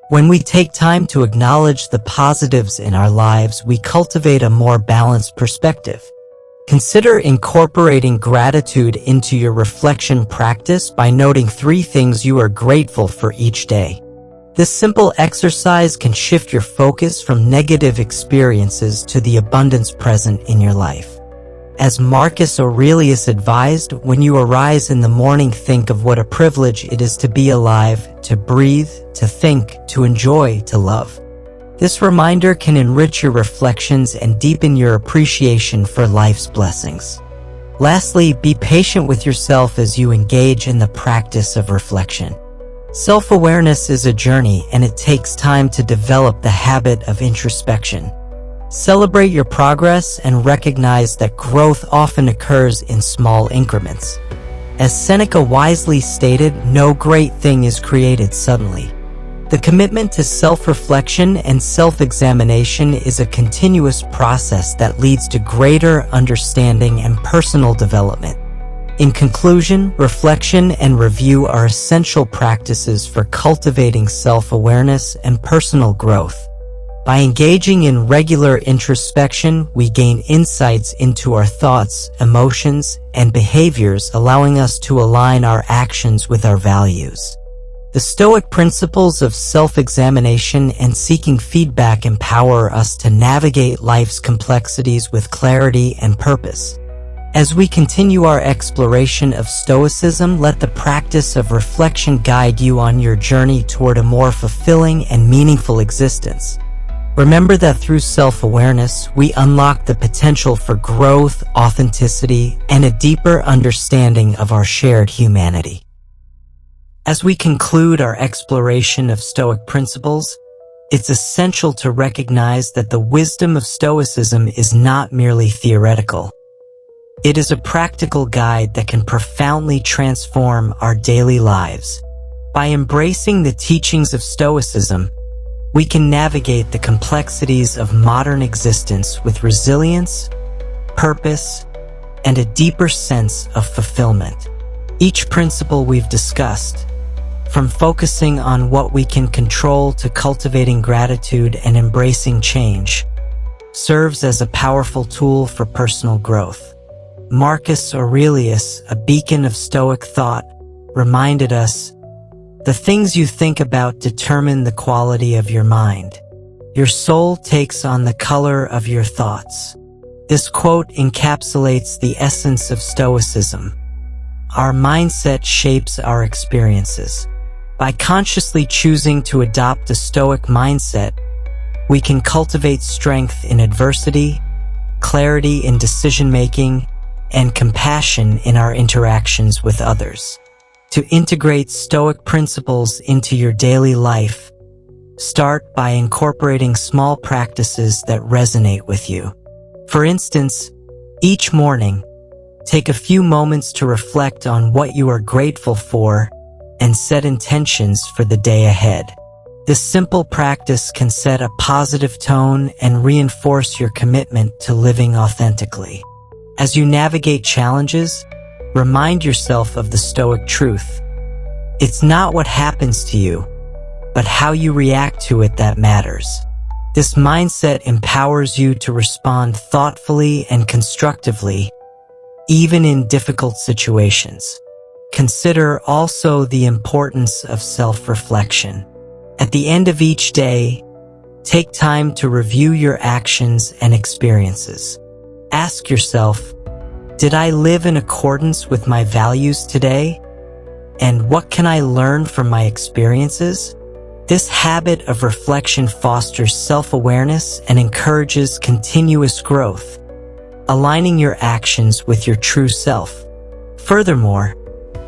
When we take time to acknowledge the positives in our lives, we cultivate a more balanced perspective. Consider incorporating gratitude into your reflection practice by noting 3 things you are grateful for each day. This simple exercise can shift your focus from negative experiences to the abundance present in your life. As Marcus Aurelius advised, when you arise in the morning, think of what a privilege it is to be alive, to breathe, to think, to enjoy, to love. This reminder can enrich your reflections and deepen your appreciation for life's blessings. Lastly, be patient with yourself as you engage in the practice of reflection. Self-awareness is a journey, and it takes time to develop the habit of introspection. Celebrate your progress and recognize that growth often occurs in small increments. As Seneca wisely stated, no great thing is created suddenly. The commitment to self-reflection and self-examination is a continuous process that leads to greater understanding and personal development. In conclusion, reflection and review are essential practices for cultivating self-awareness and personal growth. By engaging in regular introspection, we gain insights into our thoughts, emotions, and behaviors, allowing us to align our actions with our values. The Stoic principles of self-examination and seeking feedback empower us to navigate life's complexities with clarity and purpose. As we continue our exploration of Stoicism, let the practice of reflection guide you on your journey toward a more fulfilling and meaningful existence. Remember that through self-awareness, we unlock the potential for growth, authenticity, and a deeper understanding of our shared humanity. As we conclude our exploration of Stoic principles, it's essential to recognize that the wisdom of Stoicism is not merely theoretical. It is a practical guide that can profoundly transform our daily lives. By embracing the teachings of Stoicism, we can navigate the complexities of modern existence with resilience, purpose, and a deeper sense of fulfillment. Each principle we've discussed, from focusing on what we can control to cultivating gratitude and embracing change, serves as a powerful tool for personal growth. Marcus Aurelius, a beacon of Stoic thought, reminded us, "The things you think about determine the quality of your mind. Your soul takes on the color of your thoughts." This quote encapsulates the essence of Stoicism. Our mindset shapes our experiences. By consciously choosing to adopt a Stoic mindset, we can cultivate strength in adversity, clarity in decision-making, and compassion in our interactions with others. To integrate Stoic principles into your daily life, start by incorporating small practices that resonate with you. For instance, each morning, take a few moments to reflect on what you are grateful for and set intentions for the day ahead. This simple practice can set a positive tone and reinforce your commitment to living authentically. As you navigate challenges, remind yourself of the Stoic truth. It's not what happens to you, but how you react to it that matters. This mindset empowers you to respond thoughtfully and constructively, even in difficult situations. Consider also the importance of self-reflection. At the end of each day, take time to review your actions and experiences. Ask yourself, did I live in accordance with my values today? And what can I learn from my experiences? This habit of reflection fosters self-awareness and encourages continuous growth, aligning your actions with your true self. Furthermore,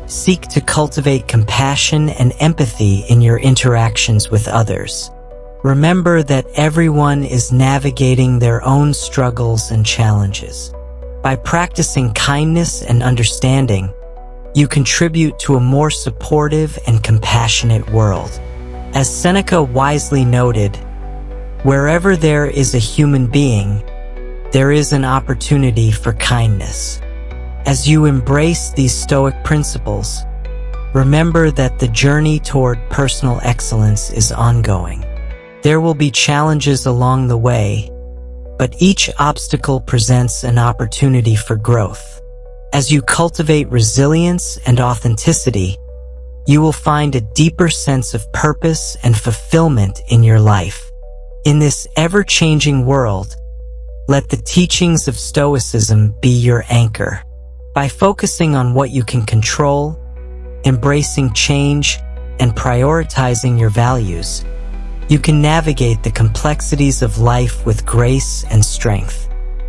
seek to cultivate compassion and empathy in your interactions with others. Remember that everyone is navigating their own struggles and challenges. By practicing kindness and understanding, you contribute to a more supportive and compassionate world. As Seneca wisely noted, Wherever there is a human being, there is an opportunity for kindness. As you embrace these Stoic principles, remember that the journey toward personal excellence is ongoing. There will be challenges along the way, but each obstacle presents an opportunity for growth. As you cultivate resilience and authenticity, you will find a deeper sense of purpose and fulfillment in your life. In this ever-changing world, let the teachings of Stoicism be your anchor. By focusing on what you can control, embracing change, and prioritizing your values, you can navigate the complexities of life with grace and strength.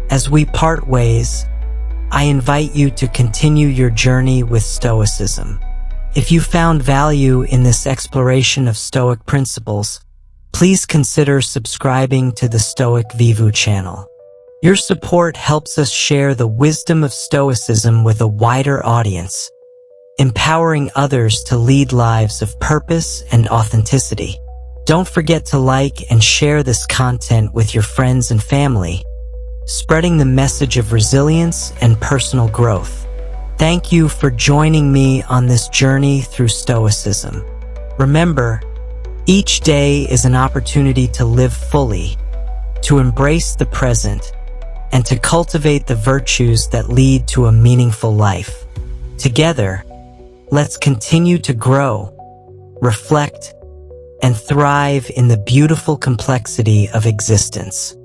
As we part ways, I invite you to continue your journey with Stoicism. If you found value in this exploration of Stoic principles, please consider subscribing to the Stoic VIVU channel. Your support helps us share the wisdom of Stoicism with a wider audience, empowering others to lead lives of purpose and authenticity. Don't forget to like and share this content with your friends and family, spreading the message of resilience and personal growth. Thank you for joining me on this journey through Stoicism. Remember, each day is an opportunity to live fully, to embrace the present, and to cultivate the virtues that lead to a meaningful life. Together, let's continue to grow, reflect, and thrive in the beautiful complexity of existence.